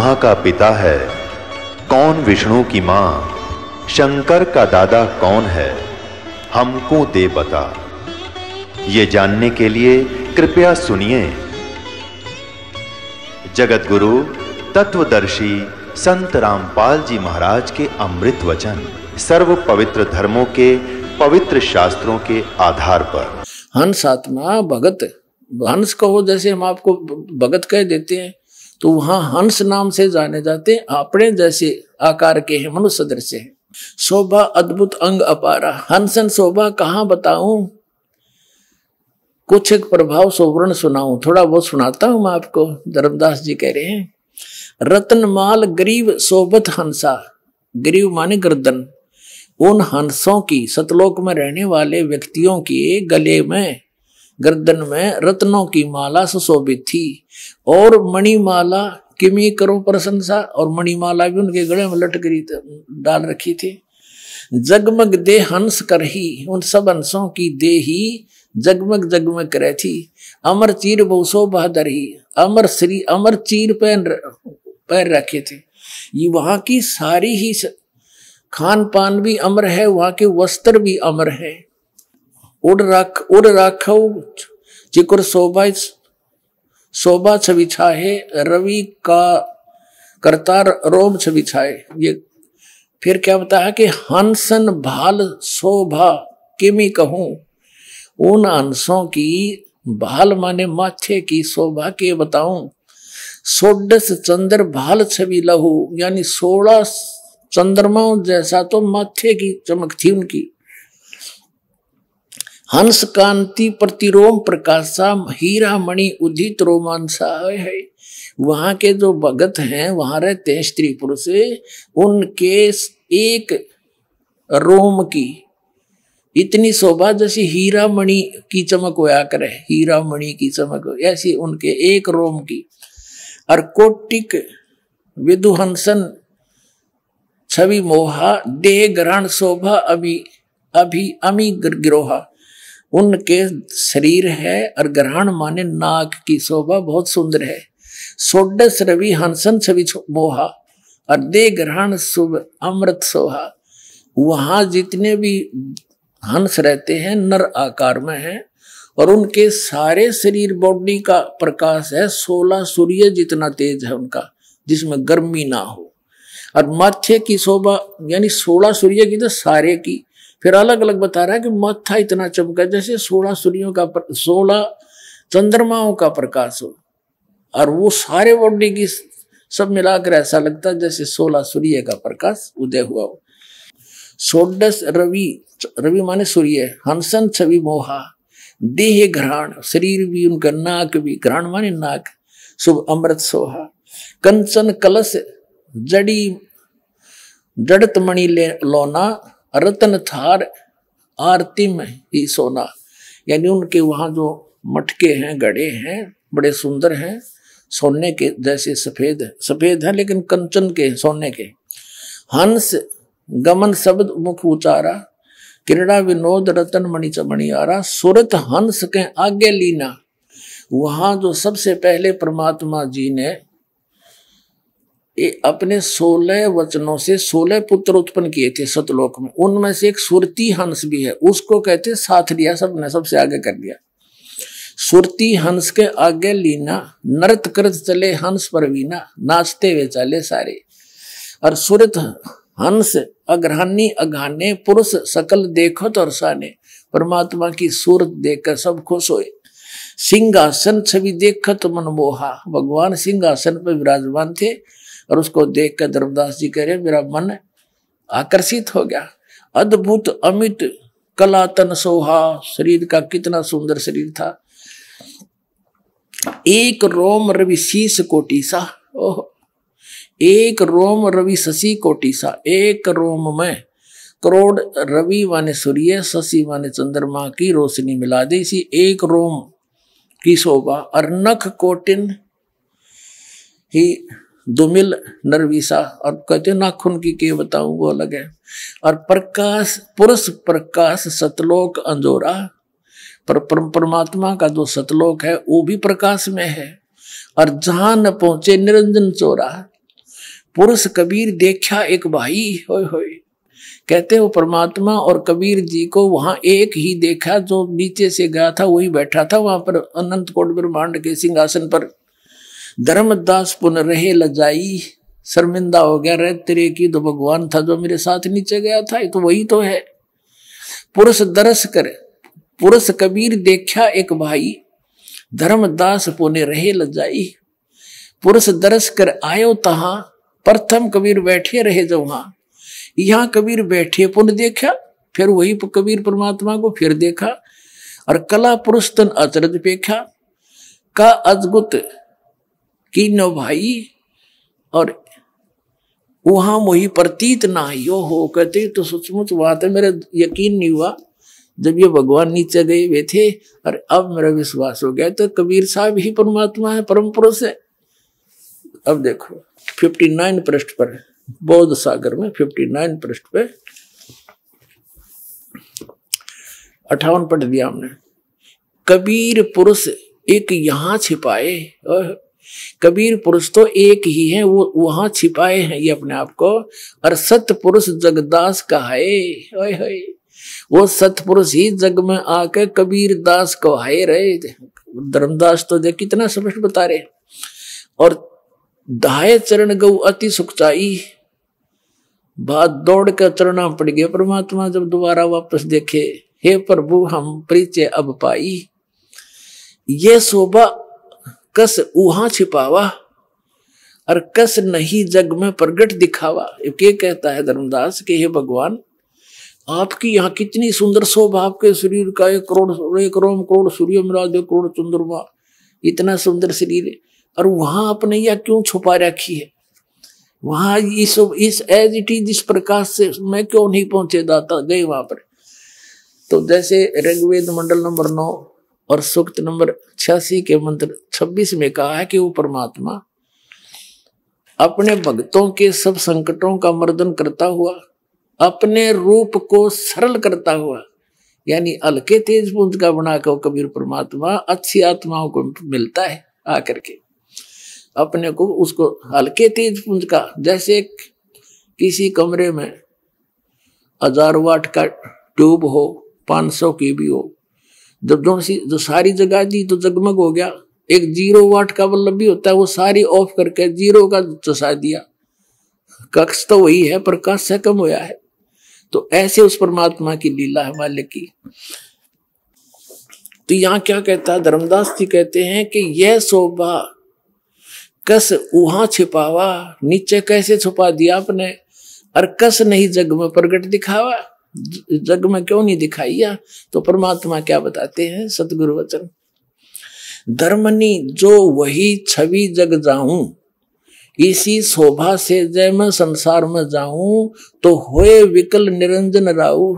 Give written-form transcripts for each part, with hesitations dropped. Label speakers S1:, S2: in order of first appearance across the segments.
S1: ब्रह्मा का पिता है, कौन विष्णु की मां, शंकर का दादा कौन है, हमको दे बता। ये जानने के लिए कृपया सुनिए। जगत गुरु तत्वदर्शी संत रामपाल जी महाराज के अमृत वचन सर्व पवित्र धर्मों के पवित्र शास्त्रों के आधार पर।
S2: हंस आत्मा भगत, हंस कहो जैसे हम आपको भगत कह देते हैं, तो वहां हंस नाम से जाने जाते हैं। अपने जैसे आकार के हैं, मनुष्य सदृश हैं। शोभा अद्भुत अंग अपारा, हंसन शोभा कहाँ बताऊं, कुछ एक प्रभाव सोवर्ण सुनाऊं। थोड़ा बहुत सुनाता हूं मैं आपको। धर्मदास जी कह रहे हैं, रत्नमाल गरीब शोभत हंसा, गरीब माने गर्दन, उन हंसों की, सतलोक में रहने वाले व्यक्तियों के गले में, गर्दन में रत्नों की माला सुशोभित थी। और मणिमाला किमी करो प्रशंसा, और मणिमाला भी उनके गले में लटकरी डाल रखी थी। जगमग दे हंस करही, उन सब हंसों की दे ही जगमग जगमग करे थी। अमर चीर बहुसो बहादुर ही, अमर श्री अमर चीर पैर रखे थे। ये वहां की सारी ही खान पान भी अमर है, वहां के वस्त्र भी अमर है। उड़ राखो चिकुर शोभा छवि छाए, रवि का करतार रोम छवि छाए। ये फिर क्या बताया कि हंसन भाल शोभा किमी कहूं, उन हंसों की भाल माने माथे की शोभा के बताऊं। सोडस चंद्र भाल छवि लहू, यानी 16 चंद्रमाओं जैसा तो माथे की चमक थी उनकी। हंस कांति प्रतिरोम प्रकाशा, हीरा मणि उदित रोमांसा है। वहां के जो भगत हैं, वहां रहते हैं स्त्री पुरुष, उनके एक रोम की इतनी शोभा जैसे हीरा मणि की चमक होया करे, हीरा मणि की चमक ऐसी उनके एक रोम की। और कोटिक विदुहंसन छवि मोहा, देह ग्रहण शोभा अभी अमी गिरोहा, उनके शरीर है और ग्रहण माने नाक की शोभा बहुत सुंदर है। सोडस रवि हंसन छवि मोहा, और देह ग्रहण शुभ अमृत शोभा। वहां जितने भी हंस रहते हैं नर आकार में हैं, और उनके सारे शरीर बॉडी का प्रकाश है 16 सूर्य जितना तेज है उनका, जिसमें गर्मी ना हो। और माथे की शोभा यानी 16 सूर्य की तो सारे की, फिर अलग अलग बता रहा है कि माथा इतना चमका जैसे 16 सूर्यों का 16 चंद्रमाओं का प्रकाश हो। और वो सारे बॉडी की सब मिलाकर ऐसा लगता है जैसे 16 सूर्य का प्रकाश उदय हुआ हो। सोडस रवि माने सूर्य, हंसन छवि मोहा, देह घ्राण, शरीर भी उनका, नाक भी, घ्राण माने नाक, शुभ अमृत सोहा। कंचन कलश जड़त मणि लोना, रतन थार आरती में ही सोना। यानी उनके वहां जो मटके हैं, घड़े हैं, बड़े सुंदर हैं, सोने के जैसे सफेद है लेकिन कंचन के, सोने के। हंस गमन शब्द मुख उचारा, क्रीड़ा विनोद रतन मणि चमणि आरा, सुरत हंस के आगे लीना। वहां जो सबसे पहले परमात्मा जी ने अपने 16 वचनों से 16 पुत्र उत्पन्न किए थे सतलोक में, उनमें से एक सुरती हंस भी है, उसको कहते साथ लिया, सबने सबसे आगे कर दिया। सुरती हंस के आगे लीना, नृत करत चले हंस परवीना, नाचते हुए चले सारे। और सुरत हंस अग्रहानी अघाने, पुरुष सकल देखत और साने। परमात्मा की सूरत देखकर सब खुश हुए। सिंहासन छवि देखत मन मोहा, भगवान सिंहासन पर विराजमान थे और उसको देखकर धर्मदास जी कह रहे मेरा मन आकर्षित हो गया। अद्भुत अमित कलातन सोहा, शरीर का कितना सुंदर शरीर था। एक रोम रवि शीस कोटि सा, ओह, एक रोम रवि शशि कोटि सा। एक रोम में करोड़ रवि माने सूर्य, शशि माने चंद्रमा की रोशनी मिला दी, इसी एक रोम की शोभा। और नख कोटिन ही दुमिल नरवीसा, और कहते नाखून की के बताऊं वो अलग है। और प्रकाश पुरुष प्रकाश सतलोक अंजोरा, पर परमात्मा का जो सतलोक है वो भी प्रकाश में है। और जहां न पहुंचे निरंजन चोरा, पुरुष कबीर देखा एक भाई, होय होय। कहते वो परमात्मा और कबीर जी को वहां एक ही देखा, जो नीचे से गया था वही बैठा था वहां पर अनंत कोट ब्रह्मांड के सिंहासन पर। धर्मदास पुन रहे लजाई, शर्मिंदा हो गया, रे तेरे की तो भगवान था जो मेरे साथ नीचे गया था, ये तो वही तो है। पुरुष दरस कर, पुरुष कबीर देखा एक भाई, धर्मदास पुने रहे लजाई। पुरुष दरस कर आयो तहां, प्रथम कबीर बैठे रहे जो वहां। यहां कबीर बैठे पुन देखा, फिर वही कबीर परमात्मा को फिर देखा। और कला पुरुष तन अचरज पेखा, का अजगुत की नो भाई। और वहां वही प्रतीत ना हो, कहते तो सचमुच बात है, मेरा यकीन नहीं हुआ जब ये भगवान नीचे गए हुए थे, और अब मेरा विश्वास हो गया तो कबीर साहब ही परमात्मा है, परम पुरुष है। अब देखो 59 पृष्ठ पर, बौद्ध सागर में 59 पृष्ठ पे 58 पढ़ दिया हमने। कबीर पुरुष एक यहाँ छिपाए, कबीर पुरुष तो एक ही है, वो वहां छिपाए हैं ये अपने आप को। और सत्य पुरुष जगदास कहाए, वो सत्य पुरुष ही जग में आके कबीर दास कहाए रहे। धर्मदास तो देख कितना स्पष्ट बता रहे। और दाए चरण गौ अति सुखचाई, बात दौड़ कर चरणा पड़ गए परमात्मा जब दोबारा वापस देखे। हे प्रभु हम परिचय अब पाई, ये शोभा कस उहा छिपावा, और कस नहीं जग में प्रगट दिखावा। ये कहता है धर्मदास कि हे भगवान आपकी यहाँ कितनी सुंदर शोभा, आपके शरीर का 1 करोड़ सूर्य मिला 1 करोड़ चंद्रमा, इतना सुंदर शरीर, और वहां अपने यह क्यों छुपा रखी है? वहां इस एज इट इज इस प्रकाश से मैं क्यों नहीं पहुंचे दाता गए वहां पर। तो जैसे ऋग्वेद मंडल नंबर 9 और सूक्त नंबर 86 के मंत्र 26 में कहा है कि वो परमात्मा अपने भक्तों के सब संकटों का मर्दन करता हुआ, अपने रूप को सरल करता हुआ, यानी हल्के तेज पुंज का बनाकर कबीर परमात्मा अच्छी आत्माओं को मिलता है आकर के अपने को, उसको हल्के तेज पुंज का। जैसे किसी कमरे में 1000 वाट का ट्यूब हो, 500 की भी हो, जब जो सारी जगह दी तो जगमग हो गया। एक 0 वाट का बल्ब भी होता है, वो सारी ऑफ करके 0 का चसा दिया, कक्ष तो वही है, प्रकाश से कम हुआ है। तो ऐसे उस परमात्मा की लीला है मालिक की। तो यहाँ क्या कहता है धर्मदास जी, कहते हैं कि यह शोभा कस वहां छिपावा, नीचे कैसे छुपा दिया आपने, और कस नहीं जग में प्रगट दिखावा, जग में क्यों नहीं दिखाइया। तो परमात्मा क्या बताते हैं सतगुरु वचन, धर्मनी जो वही छवि जग जाऊं, इसी शोभा से जय मैं संसार में जाऊं, तो होए विकल निरंजन राऊ।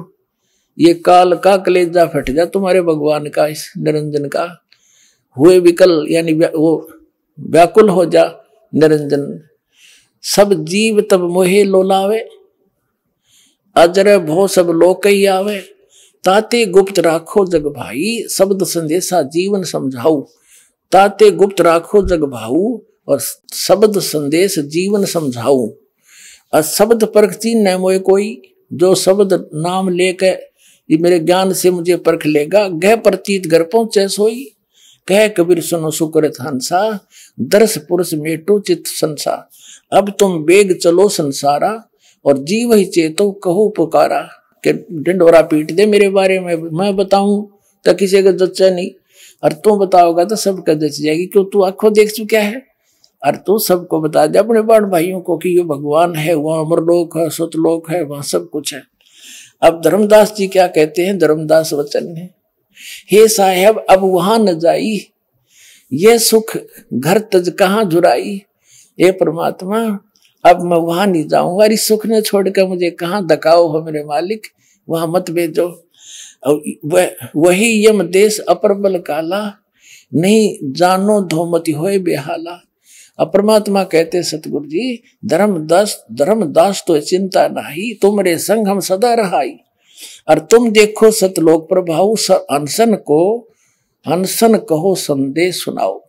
S2: ये काल का कलेजा फट जा तुम्हारे भगवान का, इस निरंजन का। हुए विकल यानी वो व्याकुल हो जा निरंजन। सब जीव तब मोहे लोलावे, अजर भो सब लोक ही आवे। ताते गुप्त राखो जग भाई, शब्द संदेशा जीवन समझाऊ। ताते गुप्त राखो जग भाऊ, और शब्द संदेश जीवन समझाऊ। और शब्द परखती न मोए कोई, जो शब्द नाम लेकर ये मेरे ज्ञान से मुझे परख लेगा। गह प्रतीत घर पहुंचे सोई, कह कबीर सुनो सुकृत हंसा। दर्श पुरुष मेटो चित संसा, अब तुम बेग चलो संसारा। और जीव ही चेतो कहो पुकारा, कि ढिंडोरा पीट दे मेरे बारे में, मैं बताऊं तो किसी का जच्चा नहीं, और तू बताओगा तो सबका जच जाएगी, क्यों तू आंखों देख चुका है। और तू सबको बता दे अपने बड़ भाइयों को कि ये भगवान है, वहां अमरलोक है, सतलोक है, वहां सब कुछ है। अब धर्मदास जी क्या कहते हैं धर्मदास वचन में, हे साहेब अब वहां न जाई, ये सुख घर तज कहाँ झुराई। ये परमात्मा अब मैं वहां नहीं जाऊंगा, इस सुख ने छोड़कर मुझे कहाँ धकाओ हो मेरे मालिक, वहां मत भेजो। वही यम देश अपर बल काला, नहीं जानो धोमति होए बेहाला। अब परमात्मा कहते सतगुरु जी, धर्मदास तो चिंता नाही, तुमरे संग हम सदा रहाई। और तुम देखो सतलोक प्रभाव, हंसन कहो संदेश सुनाओ।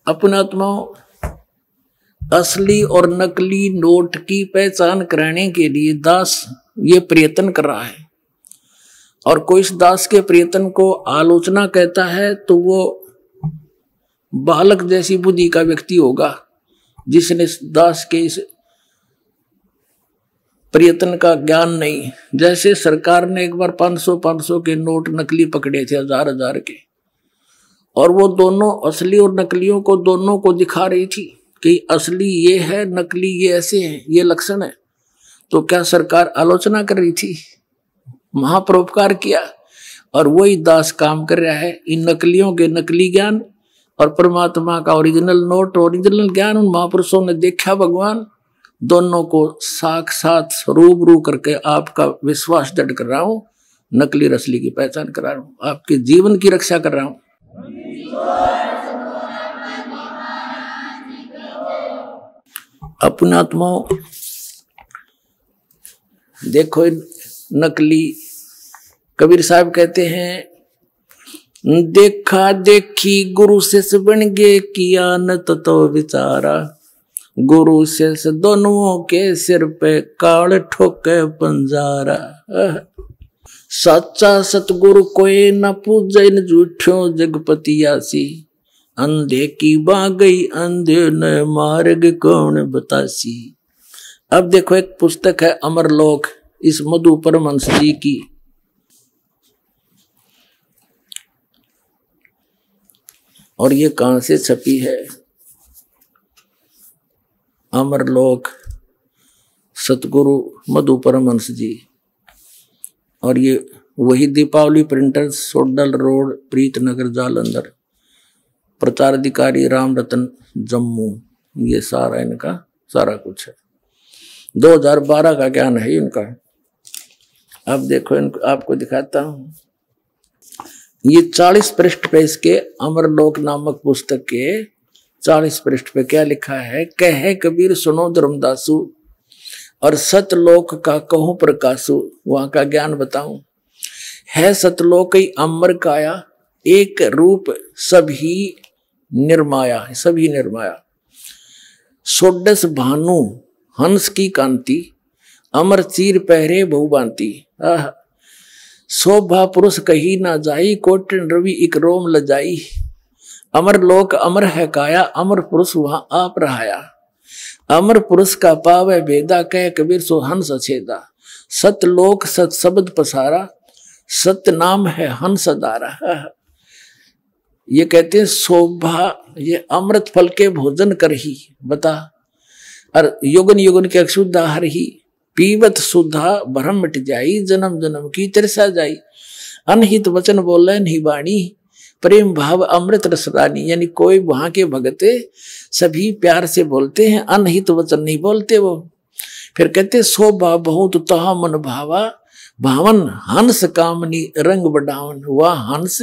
S2: अपनात्माओं असली और नकली नोट की पहचान कराने के लिए दास ये प्रयत्न कर रहा है। और कोई इस दास के प्रयत्न को आलोचना कहता है तो वो बालक जैसी बुद्धि का व्यक्ति होगा, जिसने दास के इस प्रयत्न का ज्ञान नहीं। जैसे सरकार ने एक बार 500 के नोट नकली पकड़े थे, 1000 के, और वो दोनों असली और नकलियों को दोनों को दिखा रही थी कि असली ये है, नकली ये ऐसे है, ये लक्षण है। तो क्या सरकार आलोचना कर रही थी? महापरोपकार किया। और वही दास काम कर रहा है। इन नकलियों के नकली ज्ञान और परमात्मा का ओरिजिनल नोट, ओरिजिनल ज्ञान उन महापुरुषों ने देखा। भगवान दोनों को साक्षात रूबरू करके आपका विश्वास दृढ़ कर रहा हूं, नकली रसली की पहचान करा रहा हूं, आपके जीवन की रक्षा कर रहा हूं। अपने आत्माओं देखो, नकली कबीर साहब कहते हैं, देखा देखी गुरु से बन गे, किया न तो विचारा, गुरु से दोनों के सिर पे काल ठोके पंजारा। सच्चा सतगुरु कोई न पूजे न झूठो जगपति आसी, अंधे की बा गई अंधे न मार्ग कौन बतासी। अब देखो एक पुस्तक है अमरलोक, इस मधु परमहंस जी की। और ये कहां से छपी है? अमरलोक सतगुरु मधु परमहंस जी। और ये वही दीपावली प्रिंटर्स, सोडल रोड, प्रीतनगर, जालंधर। प्रचार अधिकारी राम रतन जम्मू। ये सारा इनका सारा कुछ है। 2012 का ज्ञान है इनका। अब देखो इनको आपको दिखाता हूं। ये 40 पृष्ठ पे इसके अमरलोक नामक पुस्तक के 40 पृष्ठ पे क्या लिखा है? कहे कबीर सुनो धर्मदासु, और सतलोक का कहूं प्रकाशु। वहां का ज्ञान बताऊं। है सतलोक ही अमर काया, एक रूप सभी निर्माया, सभी निर्माया। सोडस भानु हंस की कांति, अमर चीर पहरे बहुभांति। शोभा पुरुष कही ना जाई, कोटन रवि इक रोम लजाई। अमर लोक अमर है काया, अमर पुरुष वहां आप रहाया। अमर पुरुष का पावे भेदा, कह कबीर सो हंस छेदा। सतलोक सत शब्द पसारा, सत नाम है हंस दारा। ये कहते हैं शोभा, ये अमृत फल के भोजन कर ही बता, और युगन युगन के अक्षुद्धा हर ही। पीवत सुधा भरम मिट जाई, जन्म जन्म की तिरसा जाई। अनहित वचन बोले नहीं बाणी, प्रेम भाव अमृत रसरानी। यानी कोई वहां के भगत सभी प्यार से बोलते हैं, अनहित वचन नहीं बोलते वो। फिर कहते शोभा बहुत तहा मन भावा, भावन हंस कामनी रंग बढ़ावन। वह हंस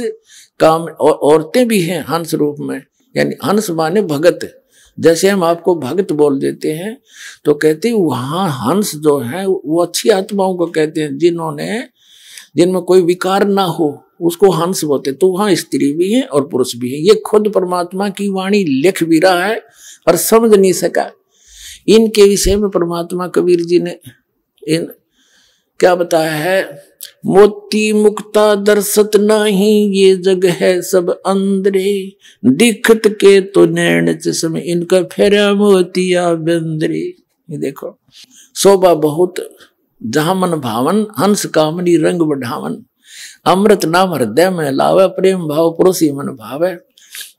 S2: काम, और औरतें भी हैं हंस रूप में। यानी हंस माने भगत। जैसे हम आपको भगत बोल देते हैं तो कहते हैं वहां हंस जो है वो अच्छी आत्माओं को कहते हैं, जिनमें कोई विकार ना हो, उसको हंस बोलते। तो वहां स्त्री भी है और पुरुष भी है। ये खुद परमात्मा की वाणी लिख भी रहा है और समझ नहीं सका। इनके विषय में परमात्मा कबीर जी ने क्या बताया है? मोती मुक्ता दर्शत नाही, ये जग है सब अंदरे। दिखत के तो नैन चश्मे, इनका फेरा मोतिया बंदरे। ये देखो, शोभा बहुत जहां मन भावन, हंस कामनी रंग बढ़ावन। अमृत नाम हृदय में लावे, प्रेम भाव पुरुषी मन भावे।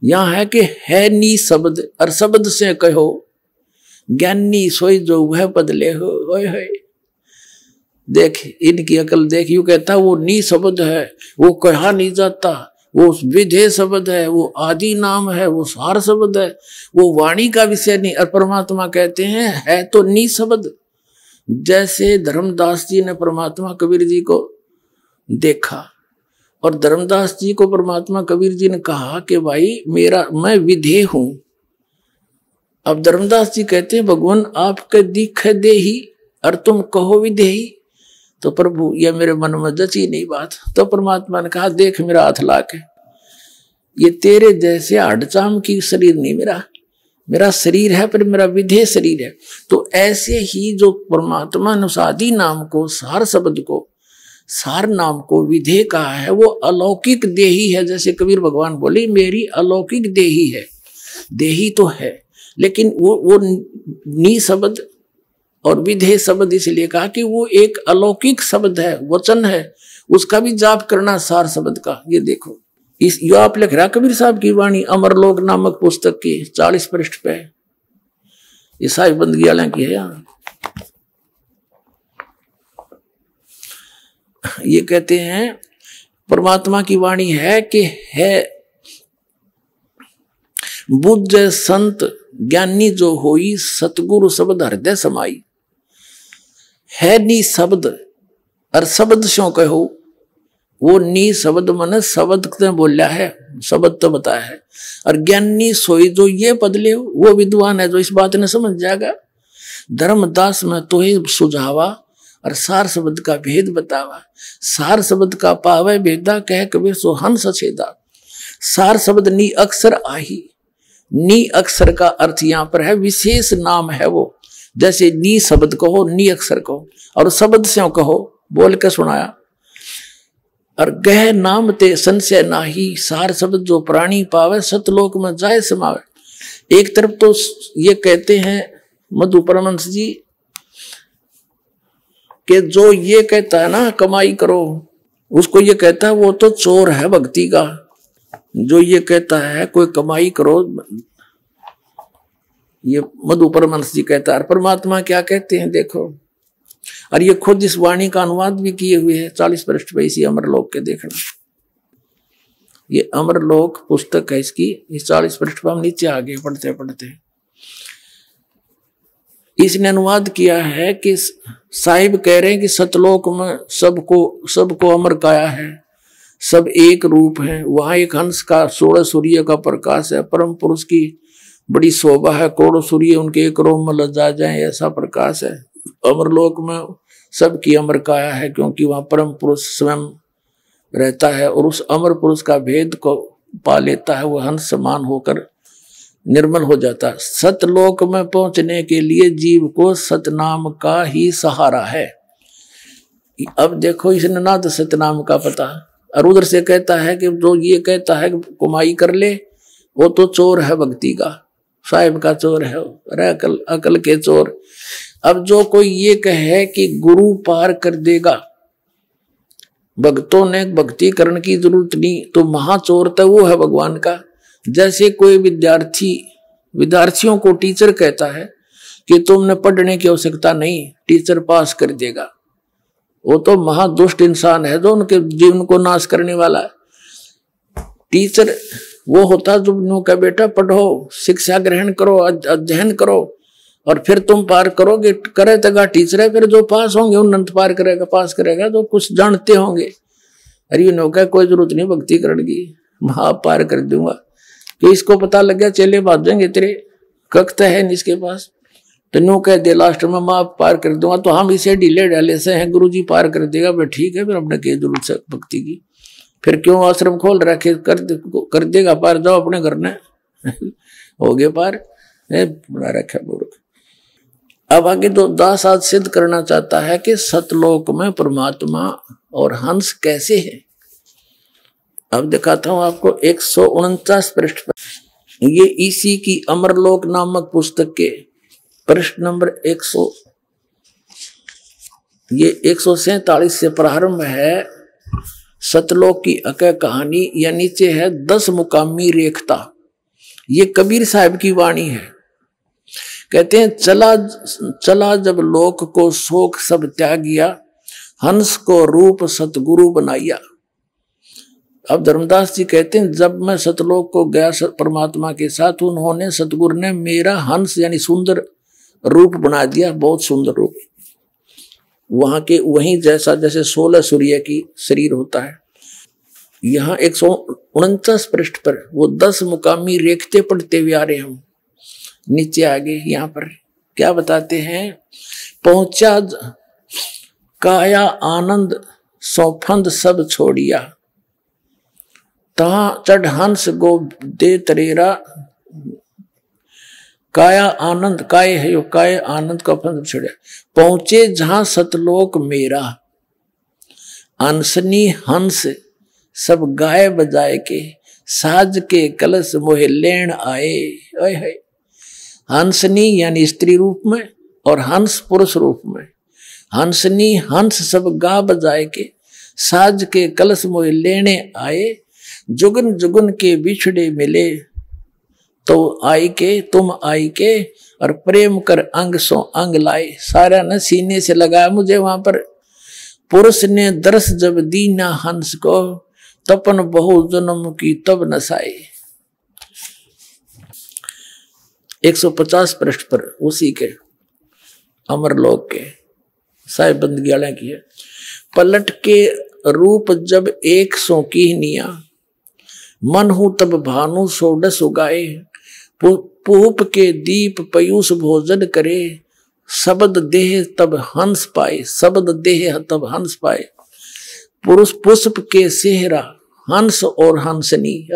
S2: यहाँ है कि है नी शब्द, और शब्द से कहो ज्ञानी सोई जो वह पद ले हो। देख इनकी अकल देख, यू कहता वो नी शब्द है, वो कहा नहीं जाता, वो विधेय शब्द है, वो आदि नाम है, वो सार शब्द है, वो वाणी का विषय नहीं। और परमात्मा कहते हैं है तो नी शब्द। जैसे धर्मदास जी ने परमात्मा कबीर जी को देखा, और धर्मदास जी को परमात्मा कबीर जी ने कहा कि भाई मैं विधेय हूं। अब धर्मदास जी कहते हैं भगवान आपके दिख दे ही, और तुम कहो विधेयी। तो प्रभु ये मेरे मन में जची नहीं बात। तो परमात्मा ने कहा देख मेरा हाथ ला के, ये तेरे जैसे हडचाम की शरीर नहीं मेरा, मेरा शरीर है पर मेरा विधेय शरीर है। तो ऐसे ही जो परमात्मा ने उस आदि नाम को, सार शब्द को, सार नाम को विधेय कहा है, वो अलौकिक देही है। जैसे कबीर भगवान बोले मेरी अलौकिक देही है, देही तो है लेकिन वो नी शब्द और विधेय शब्द इसलिए कहा कि वो एक अलौकिक शब्द है, वचन है, उसका भी जाप करना सार शब्द का। ये देखो इस यो आप लिख रहा कबीर साहब की वाणी अमरलोक नामक पुस्तक की 40 पृष्ठ पे, ये साहिब बंदगी वाले की है। यहाँ ये कहते हैं परमात्मा की वाणी है कि है बुद्ध संत ज्ञानी जो होई सतगुरु शब्द हृदय समाई। है नी शब्द और शब्द स्यों कहो, वो नी शब्द मन शब्द ने बोलिया है, शब्द तो बताया है। और ज्ञानी सोई जो ये पद ले वो विद्वान है जो इस बात ने समझ जाएगा। धर्मदास में तो ही सुझावा और सार शब्द का भेद बतावा। सार शब्द का पावे भेदा कह कबीर सो हंस छेदा। सार शब्द नी अक्षर आही, नी अक्षर का अर्थ यहाँ पर है विशेष नाम है वो। जैसे नी शब्द कहो, नी अक्षर कहो, और शब्द से कहो, बोल के सुनाया। और गह नाम ते संशय नाही, सार शब्द जो प्राणी पावे सतलोक में जाए समावे। एक तरफ तो ये कहते हैं मधु परमहंस जी कि जो ये कहता है ना कमाई करो, उसको ये कहता है वो तो चोर है भक्ति का। जो ये कहता है कोई कमाई करो, ये मधु परमहंस जी कहता है। परमात्मा क्या कहते हैं देखो, और ये खुद इस वाणी का अनुवाद भी किए हुए हैं 40 पृष्ठ पे इसी अमरलोक के देखना। ये अमरलोक पुस्तक है इसकी, इस 40 पृष्ठ पर हम नीचे आगे पढ़ते पढ़ते इसने अनुवाद किया है कि साहिब कह रहे हैं कि सतलोक में सबको अमर काया है, सब एक रूप है। वहां एक हंस का 16 सूर्य का प्रकाश है, परम पुरुष की बड़ी शोभा है, करोड़ों सूर्य उनके एक रोम में लजा जाए ऐसा प्रकाश है। अमरलोक में सबकी अमर काया है क्योंकि वहां परम पुरुष स्वयं रहता है और उस अमर पुरुष का भेद को पा लेता है, वह हंस समान होकर निर्मल हो जाता है। सतलोक में पहुंचने के लिए जीव को सतनाम का ही सहारा है। अब देखो इसने ना तो सतनाम का पता, और उधर से कहता है कि जो ये कहता है कि कमाई कर ले वो तो चोर है भक्ति का, साहिब का चोर है, अरे अकल के चोर। अब जो कोई ये कहे कि गुरु पार कर देगा, भक्तों ने भक्ति करने की जरूरत नहीं, तो महाचोर तो वो है भगवान का। जैसे कोई विद्यार्थियों को टीचर कहता है कि तुमने पढ़ने की आवश्यकता नहीं, टीचर पास कर देगा, वो तो महादुष्ट इंसान है जो उनके जीवन को नाश करने वाला है। टीचर वो होता जो उनका बेटा पढ़ो, शिक्षा ग्रहण करो, अध्ययन करो और फिर तुम पार करोगे। करे तगा टीचर है, फिर जो पास होंगे उन्नत पार करेगा, पास करेगा तो कुछ जानते होंगे। अरे नौका कोई जरूरत नहीं भक्ति करने की, मैं पार कर दूंगा। कि इसको पता लग गया चेले भाग जाएंगे, तेरे कक्त है इसके पास, तो नो कह दे लास्ट में मैं पार कर दूंगा, तो हम इसे ढीले ढाले से हैं, गुरुजी पार कर देगा। भाई ठीक है, फिर अपने के जरूरत है भक्ति की, फिर क्यों आश्रम खोल रखे, कर देगा पार, जाओ अपने घर ने हो गए पार, बना रखा मूर्ख। अब आगे तो दास आज सिद्ध करना चाहता है कि सतलोक में परमात्मा और हंस कैसे है। अब दिखाता हूं आपको 149 पृष्ठ पर, ये इसी की अमरलोक नामक पुस्तक के पृष्ठ नंबर 147 से प्रारंभ है सतलोक की अकय कहानी। या नीचे है 10 मुकामी रेखता। ये कबीर साहब की वाणी है। कहते हैं चला जब लोक को शोक सब त्यागिया, हंस को रूप सतगुरु बनाया। अब धर्मदास जी कहते हैं जब मैं सतलोक को गया परमात्मा के साथ, उन्होंने सतगुरु ने मेरा हंस यानी सुंदर रूप बना दिया, बहुत सुंदर रूप। वहां के वहीं जैसा जैसे 16 सूर्य की शरीर होता है। यहाँ 149 पृष्ठ पर वो 10 मुकामी रेखते पढ़ते हुए आ रहे हम। नीचे आगे यहाँ पर क्या बताते हैं, पहुंचा काया आनंद सौफंद सब छोड़िया, तहां चढ़ हंस गो दे तरेरा, काया आनंद, काय है यो, काय आनंद का फंद छिड़े। पहुंचे जहां सतलोक मेरा, अंसनी हंस सब गाय बजाए के, साज के कलश मोहे लेन आए। ओए है, हंसनी यानी स्त्री रूप में और हंस पुरुष रूप में। हंसनी हंस सब गा बजाए के, साज के कलश मोहे लेने आए। जुगन जुगन के बिछड़े मिले, तो आई के तुम आई के, और प्रेम कर अंग सो अंग लाए। सारा न सीने से लगाया मुझे वहां पर। पुरुष ने दरस जब दीना हंस को, तपन बहु जन्म की तब नसाए। 150 पृष्ठ पर उसी के अमरलोक के साहिब बंदगियाला की है। पलट के रूप जब 100 की निया, मन हूं तब भानु सोडस उगाए। पूप के दीप पयूष भोजन करे, शब्द देह तब हंस पाए। शब्द देह तब हंस पाए। पुरुष पुष्प के सेहरा, हंस और हंसनी।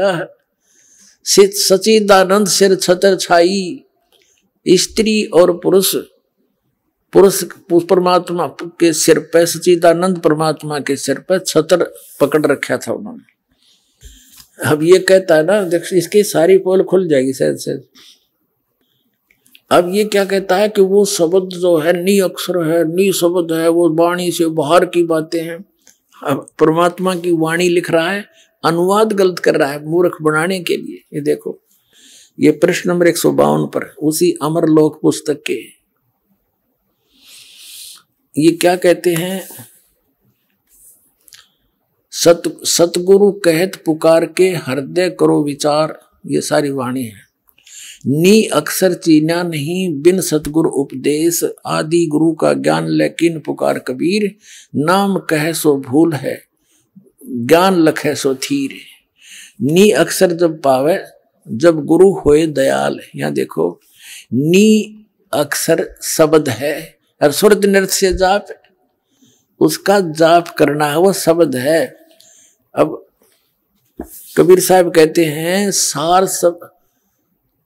S2: सचिदानंद सिर छतर छाई। स्त्री और पुरुष, पुरुष परमात्मा के सिर पे, सचिदानंद परमात्मा के सिर पे छतर पकड़ रखा था उन्होंने। अब ये कहता है ना, देख इसकी सारी पोल खुल जाएगी शायद से। अब ये क्या कहता है कि वो शब्द जो है नी अक्षर है, नी शब्द है, वो वाणी से बाहर की बातें हैं। अब परमात्मा की वाणी लिख रहा है, अनुवाद गलत कर रहा है मूर्ख बनाने के लिए। ये देखो, ये प्रश्न नंबर 152 पर उसी अमरलोक पुस्तक के ये क्या कहते हैं। सतगुरु कहत पुकार के, हृदय करो विचार। ये सारी वाणी है। नी अक्षर चीना नहीं, बिन सतगुरु उपदेश। आदि गुरु का ज्ञान लेकिन पुकार कबीर। नाम कह सो भूल है, ज्ञान लखे सो थीर। नी अक्षर जब पावे, जब गुरु होए दयाल। यहाँ देखो, नी अक्षर शब्द है और सुरत नृत्य से जाप, उसका जाप करना है, वो शब्द है। अब कबीर साहब कहते हैं, सार सब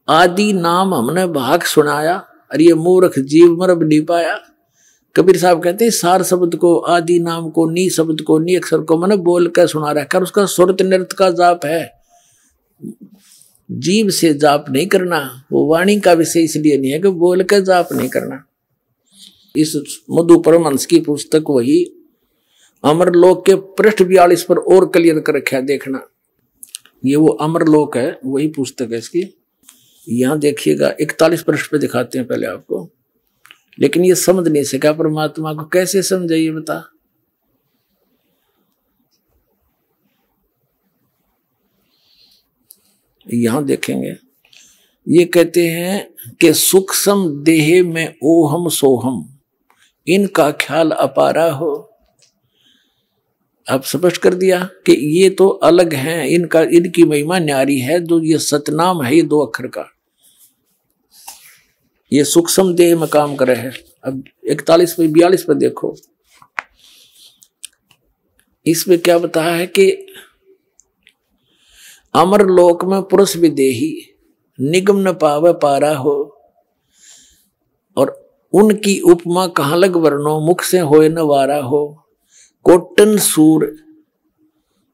S2: आदि नाम हमने भाग सुनाया, और ये मूर्ख जीव मरब नहीं पाया। कबीर साहब कहते हैं, सार शब्द को, आदि नाम को, नी शब्द को, नी अक्षर को मैंने बोल कर सुना रखा। उसका सुरत नृत्य का जाप है, जीव से जाप नहीं करना। वो वाणी का विषय इसलिए नहीं है कि बोल कर जाप नहीं करना। इस मधु परमहंस की पुस्तक वही अमरलोक के पृष्ठ 42 पर और क्लियर कर रखा है, देखना। ये वो अमरलोक है, वही पुस्तक है इसकी। यहां देखिएगा 41 पृष्ठ पे दिखाते हैं पहले आपको। लेकिन ये समझ नहीं सका परमात्मा को, कैसे समझे ये बता। यहां देखेंगे, ये कहते हैं कि सूक्ष्म देह में ओहम सोहम, इनका ख्याल अपारा हो। अब स्पष्ट कर दिया कि ये तो अलग हैं, इनका, इनकी महिमा न्यारी है। जो ये सतनाम है, ये 2 अक्षर का, ये सूक्ष्म देह में काम कर रहे हैं। अब 41 पे 42 पे देखो, इसमें क्या बताया है कि अमर लोक में पुरुष विदेही, निगम न पावे पारा हो। और उनकी उपमा कहाँ लग वर्णो, मुख से होए न वारा हो। कोटन सूर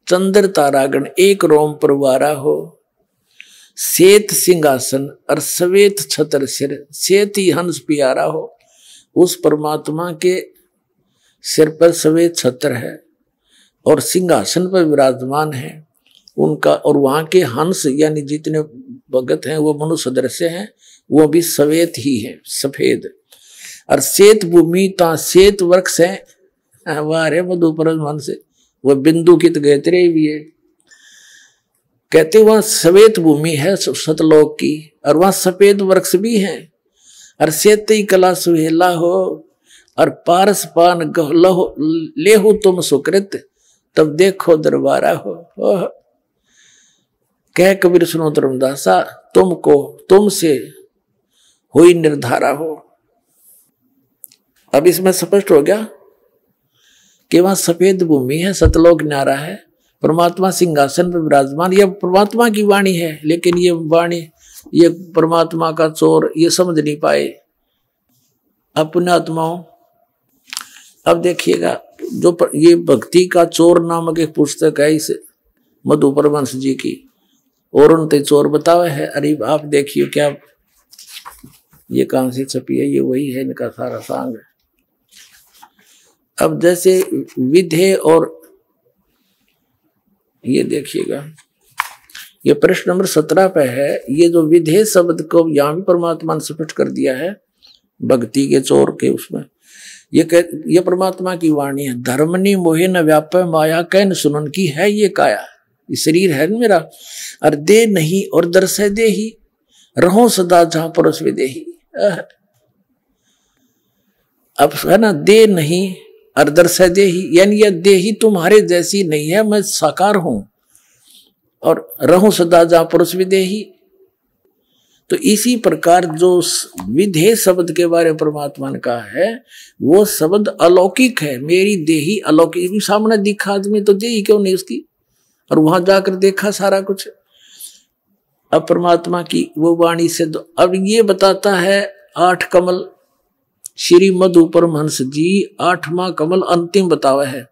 S2: चंद्र तारागण, एक रोम पर वारा हो। श्वेत सिंहासन और श्वेत छतर सिर, श्वेत ही हंस प्यारा हो। उस परमात्मा के सिर पर श्वेत छत्र है और सिंहासन पर विराजमान है उनका। और वहां के हंस यानी जितने भगत हैं वो मनुष्य सदृश हैं, वो भी श्वेत ही है, सफेद। और श्वेत भूमि ता श्वेत वृक्ष है, वाह रे मधु परमहंस से, वो बिंदु की तो गहतरे भी है। कहते वहां श्वेत भूमि है सतलोक की, और वहां सफेद वृक्ष भी हैं। और श्वेत कला सुहेला हो, और पारस पान लहो लेहु तुम सुकृत, तब देखो दरबारा हो। कह कबीर सुनो धर्मदासा, तुमको तुमसे हुई निर्धारा हो। अब इसमें स्पष्ट हो गया कि वहां सफेद भूमि है, सतलोक न्यारा है, परमात्मा सिंहासन पर विराजमान। यह परमात्मा की वाणी है, लेकिन ये वाणी ये परमात्मा का चोर ये समझ नहीं पाए अपने आत्माओं। अब देखिएगा जो ये भक्ति का चोर नामक एक पुस्तक है इस मधु परमहंस जी की, और उनते चोर बतावे है। अरे आप देखिए क्या ये कहां से छपी है, ये वही है इनका सारा सांग है। अब जैसे विधे और ये देखिएगा ये प्रश्न नंबर 17 पे है। ये जो विधे शब्द को यहाँ भी परमात्मा ने स्पष्ट कर दिया है भक्ति के चोर के उसमें। ये परमात्मा की वाणी है। धर्मनी मोहे न व्यापय माया कैन सुनन की है ये काया। ये शरीर है मेरा और दे नहीं और दर्शय दे ही रहो सदा जहां परस विदेही। अब है ना दे नहीं और दर्शय दे ही, यानी यह दे ही तुम्हारे जैसी नहीं है, मैं साकार हूं और रहूं सदा जहां परस विदेही। तो इसी प्रकार जो विधेय शब्द के बारे में परमात्मा ने कहा है वो शब्द अलौकिक है। मेरी देही अलौकिक, सामने दिखा आदमी तो देही क्यों नहीं उसकी, और वहां जाकर देखा सारा कुछ। अब परमात्मा की वो वाणी से अब ये बताता है 8 कमल। श्री मधु परमहंस जी 8वां कमल अंतिम बतावा है।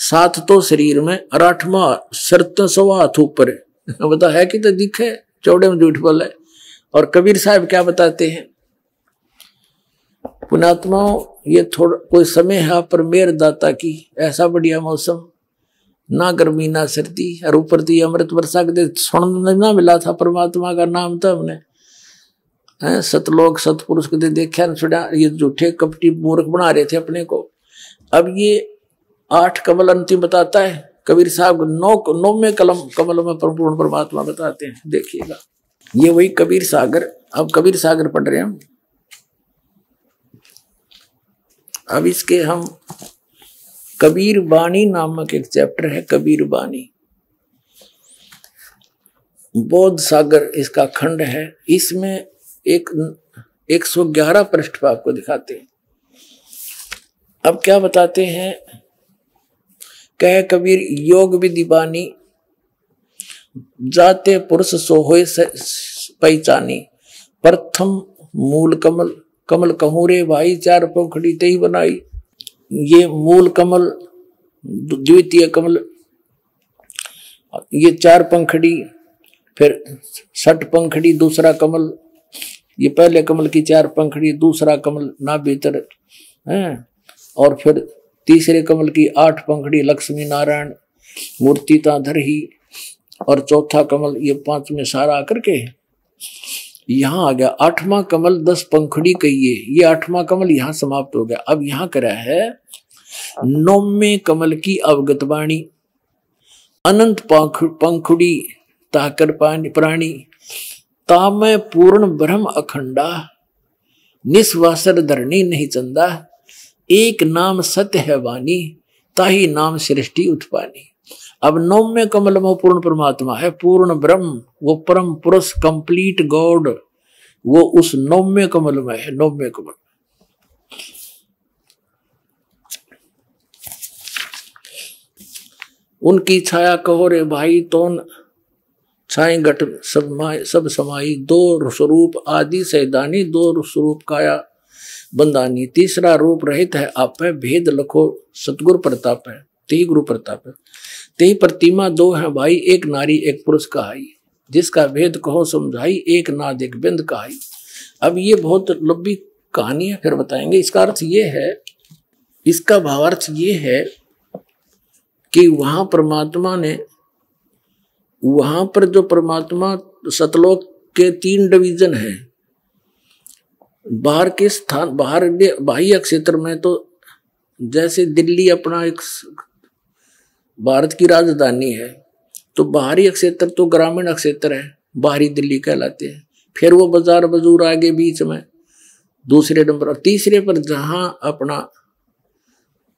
S2: 7 तो शरीर में और 8वां शर्त 100 हाथ ऊपर है। बता है कि तो दिखे चौड़े में झूठ बोले। और कबीर साहब क्या बताते हैं, पुणात्माओं ये थोड़ा कोई समय है पर मेर दाता की, ऐसा बढ़िया मौसम, ना गर्मी ना सर्दी, और ऊपर तो अमृत वर्षा के सुनने ना मिला था परमात्मा का नाम था हमने है। सतलोक सतपुरुष के देखा न सुना, ये झूठे कपटी मूर्ख बना रहे थे अपने को। अब ये 8 कमल अंतिम बताता है कबीर साहब। 9वें कमल में पूर्ण परमात्मा बताते हैं। देखिएगा ये वही कबीर सागर। अब कबीर सागर पढ़ रहे हैं हम। अब इसके हम कबीर बानी नामक एक चैप्टर है, कबीर बानी। बोध सागर इसका खंड है। इसमें 111 पृष्ठ पर आपको दिखाते हैं। अब क्या बताते हैं, कह कबीर योग विधि बानी जाते पुरुष सोहोय पहचानी। प्रथम मूल कमल कमल कहूँ रे भाई 4 पंखड़ी ते ही बनाई। ये मूल कमल, द्वितीय कमल, ये 4 पंखड़ी, फिर 6 पंखड़ी दूसरा कमल। ये पहले कमल की 4 पंखड़ी, दूसरा कमल ना भीतर है, और फिर तीसरे कमल की 8 पंखड़ी लक्ष्मी नारायण मूर्ति ताधर ही, और चौथा कमल ये 5वें सारा आकर के यहां आ गया। 8वां कमल 10 पंखड़ी कहिए, ये 8वां कमल यहां समाप्त हो गया। अब यहां करा है 9वें कमल की अवगत वाणी। अनंत पंखुड़ी ताकर प्राणी तामय पूर्ण ब्रह्म अखंडा निस्वासर धरणी नहीं चंदा। एक नाम सत्य है वाणी ताही नाम सृष्टि उत्पानी। अब 9वें कमल में पूर्ण परमात्मा है, पूर्ण ब्रह्म, वो परम पुरुष कंप्लीट गॉड, वो उस 9वें कमल में है। 9वें कमल उनकी छाया कहो रे भाई तोन छाए घट सब समाई। 2 स्वरूप आदि सैदानी, 2 स्वरूप काया बंदानी। तीसरा रूप रहित है आप है, भेद लखो सतगुरु प्रताप है। तेही गुरु प्रताप है, तेही प्रतिमा 2 है भाई, एक नारी एक पुरुष कहाई। जिसका भेद कहो समझाई, एक नाद एक बिंद कहाई। अब ये बहुत लंबी कहानी है, फिर बताएंगे। इसका अर्थ ये है, इसका भावार्थ ये है कि वहां परमात्मा ने, वहां पर जो परमात्मा सतलोक के 3 डिवीजन है। बाहर के स्थान, बाहर बाह्य क्षेत्र में तो जैसे दिल्ली अपना एक भारत की राजधानी है, तो बाहरी क्षेत्र तो ग्रामीण क्षेत्र है, बाहरी दिल्ली कहलाते हैं। फिर वो बाजार बजूर आगे बीच में दूसरे नंबर, और तीसरे पर जहां अपना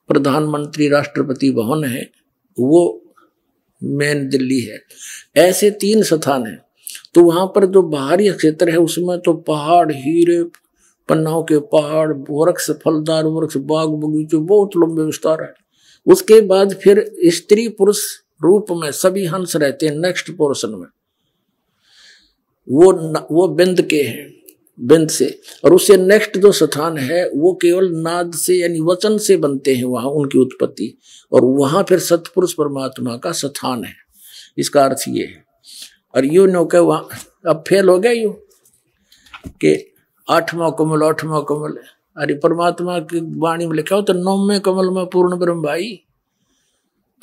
S2: प्रधानमंत्री राष्ट्रपति भवन है वो मेन दिल्ली है। ऐसे 3 स्थान है। तो वहां पर जो बाहरी क्षेत्र है उसमें तो पहाड़, हीरे पन्नाओं के पहाड़, वृक्ष, फलदार वृक्ष, बाग बगीचे, बहुत लंबे विस्तार है। उसके बाद फिर स्त्री पुरुष रूप में सभी हंस रहते हैं नेक्स्ट पोर्शन में। वो बिंद के हैं, बिंद से। और उससे नेक्स्ट जो स्थान है वो केवल नाद से यानी वचन से बनते हैं वहां उनकी उत्पत्ति, और वहां फिर सतपुरुष परमात्मा का स्थान है। इसका अर्थ ये है। और यू नो के वहां अब फेल हो गया यू कि 8वां कमल 8वां कमल, अरे परमात्मा की वाणी में लिखा हो तो 9वें कमल में पूर्ण ब्रह्म भाई।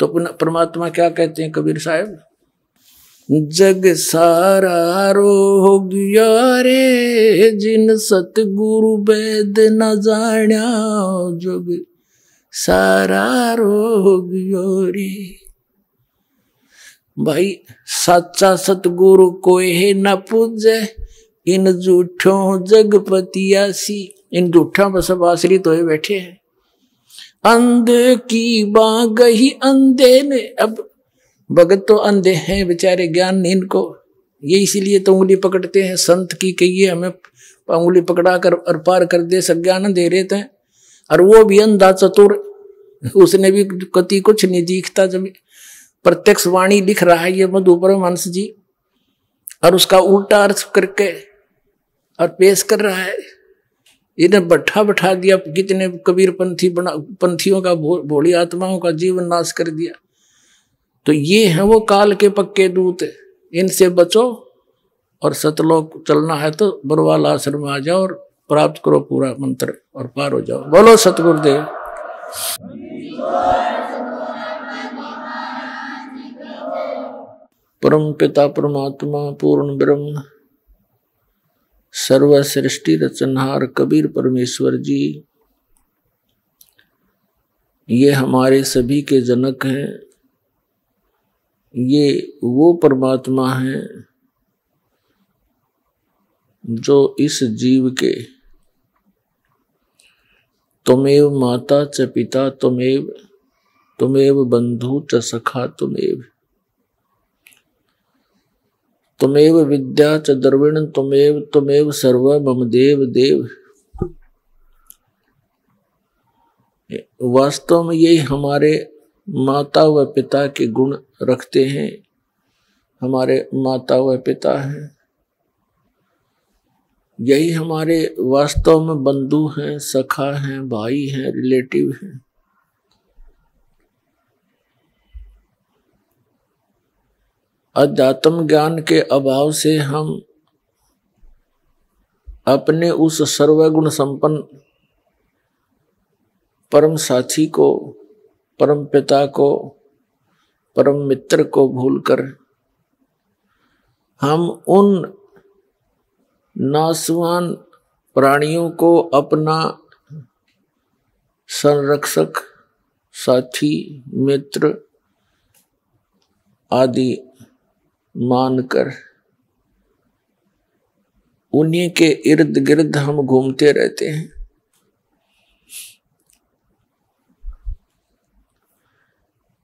S2: तो परमात्मा क्या कहते हैं कबीर साहब, जग सारा रोग यारे जिन सतगुरु वेद न जाण्या, जग सारा रोग यारे। भाई सच्चा सतगुरु कोई है न पूजे, इन झूठों जगपतियासी। इन झूठा पर सब आश्रित होए बैठे हैं। अंधे की बाँ गही अंधे ने, अब भगत तो अंधे हैं बेचारे, ज्ञान नहीं इनको, ये इसीलिए तो उंगली पकड़ते हैं संत की, कहिए हमें उंगली पकड़ा कर और पार कर दे, सज्ञान दे रहे थे। और वो भी अंधा चतुर, उसने भी कति कुछ नहीं दिखता, जब प्रत्यक्ष वाणी लिख रहा है ये मधु परमहंस जी, और उसका उल्टा अर्थ करके और पेश कर रहा है। इन्हें बैठा दिया, कितने कबीर पंथियों का भोली आत्माओं का जीवन नाश कर दिया। तो ये है वो काल के पक्के दूत, इनसे बचो और सतलोक चलना है तो बरवाला आश्रम में आ जाओ और प्राप्त करो पूरा मंत्र और पार हो जाओ। बोलो सतगुरुदेव। परम पिता परमात्मा पूर्ण ब्रह्म सर्व सृष्टि रचनहार कबीर परमेश्वर जी, ये हमारे सभी के जनक हैं। ये वो परमात्मा हैं जो इस जीव के त्वमेव माता च पिता त्वमेव बंधु च सखा त्वमेव विद्या च द्रविण त्वमेव सर्व मम देव देव। वास्तव में यही हमारे माता व पिता के गुण रखते हैं, हमारे माता व पिता हैं। यही हमारे वास्तव में बंधु हैं, सखा हैं, भाई हैं, रिलेटिव हैं। अध्यात्म ज्ञान के अभाव से हम अपने उस सर्वगुण संपन्न परम साथी को, परम पिता को, परम मित्र को भूलकर हम उन नासवान प्राणियों को अपना संरक्षक, साथी, मित्र आदि मानकर उन्हीं के इर्द गिर्द हम घूमते रहते हैं।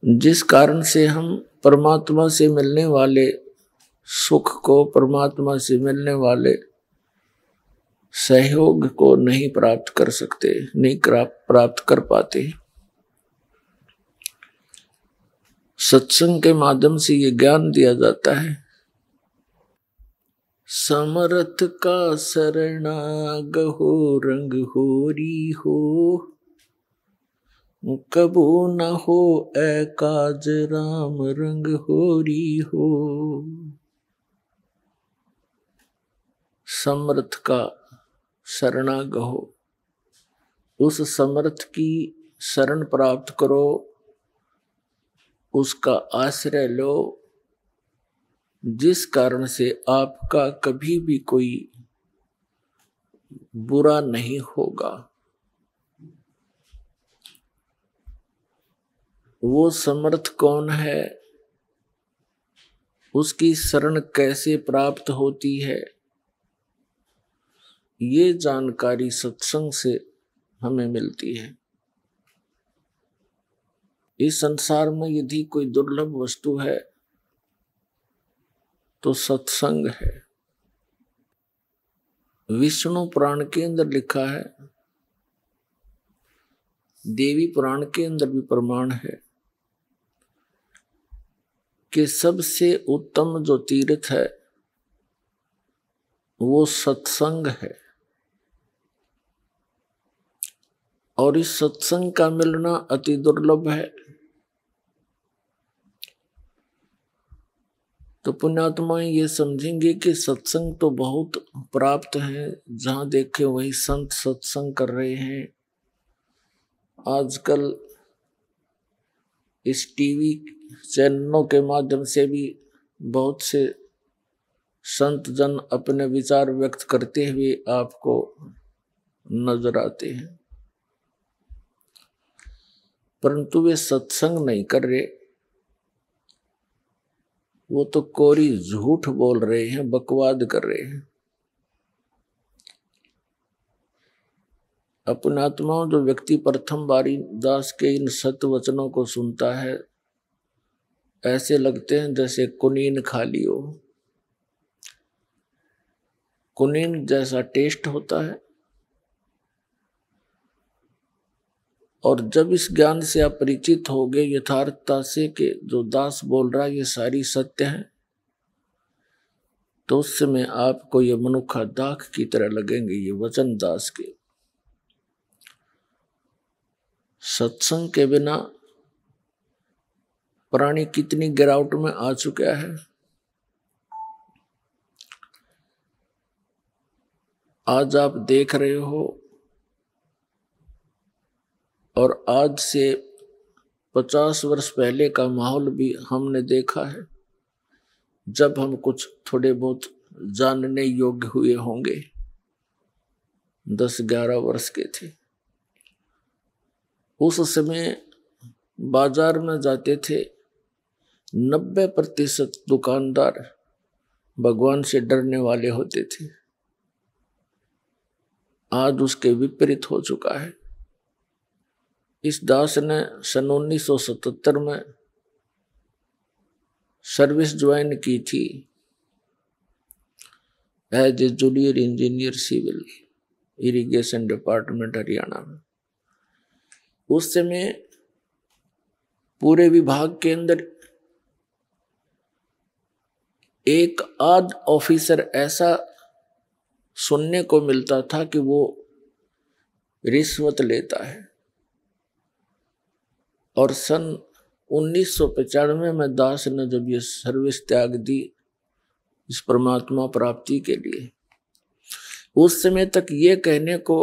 S2: जिस कारण से हम परमात्मा से मिलने वाले सुख को, परमात्मा से मिलने वाले सहयोग को नहीं प्राप्त कर सकते, नहीं प्राप्त कर पाते। सत्संग के माध्यम से ये ज्ञान दिया जाता है। समर्थ का शरणागहो रंग होरी हो, कबू न हो एकाज राम रंग होरी हो। समर्थ का शरणागहो, उस समर्थ की शरण प्राप्त करो, उसका आश्रय लो, जिस कारण से आपका कभी भी कोई बुरा नहीं होगा। वो समर्थ कौन है, उसकी शरण कैसे प्राप्त होती है, ये जानकारी सत्संग से हमें मिलती है। इस संसार में यदि कोई दुर्लभ वस्तु है तो सत्संग है। विष्णु पुराण के अंदर लिखा है, देवी पुराण के अंदर भी प्रमाण है कि सबसे उत्तम जो तीर्थ है वो सत्संग है। और इस सत्संग का मिलना अति दुर्लभ है। तो पुण्यात्माएं ये समझेंगे कि सत्संग तो बहुत प्राप्त है, जहां देखे वही संत सत्संग कर रहे हैं। आजकल इस टीवी चैनलों के माध्यम से भी बहुत से संत जन अपने विचार व्यक्त करते हुए आपको नजर आते हैं, परंतु वे सत्संग नहीं कर रहे। वो तो कोरी झूठ बोल रहे हैं, बकवाद कर रहे हैं। अपने आत्माओं, जो व्यक्ति प्रथम बारी दास के इन सत्य वचनों को सुनता है, ऐसे लगते हैं जैसे कुनीन खा ली हो। कुनीन जैसा टेस्ट होता है। और जब इस ज्ञान से आप परिचित हो गए यथार्थता से कि जो दास बोल रहा है ये सारी सत्य है, तो उस समय आपको ये मनुखा दाख की तरह लगेंगे ये वचन दास के। सत्संग के बिना प्राणी कितनी गिरावट में आ चुका है। आज आप देख रहे हो, और आज से 50 वर्ष पहले का माहौल भी हमने देखा है, जब हम कुछ थोड़े बहुत जानने योग्य हुए होंगे, 10-11 वर्ष के थे। उस समय बाजार में जाते थे, 90% दुकानदार भगवान से डरने वाले होते थे। आज उसके विपरीत हो चुका है। इस दास ने सन 1977 में सर्विस ज्वाइन की थी as a junior engineer civil, irrigation department Haryana में। उस समय पूरे विभाग के अंदर एक आध ऑफिसर ऐसा सुनने को मिलता था कि वो रिश्वत लेता है। और सन 1995 में दास ने जब ये सर्विस त्याग दी इस परमात्मा प्राप्ति के लिए, उस समय तक ये कहने को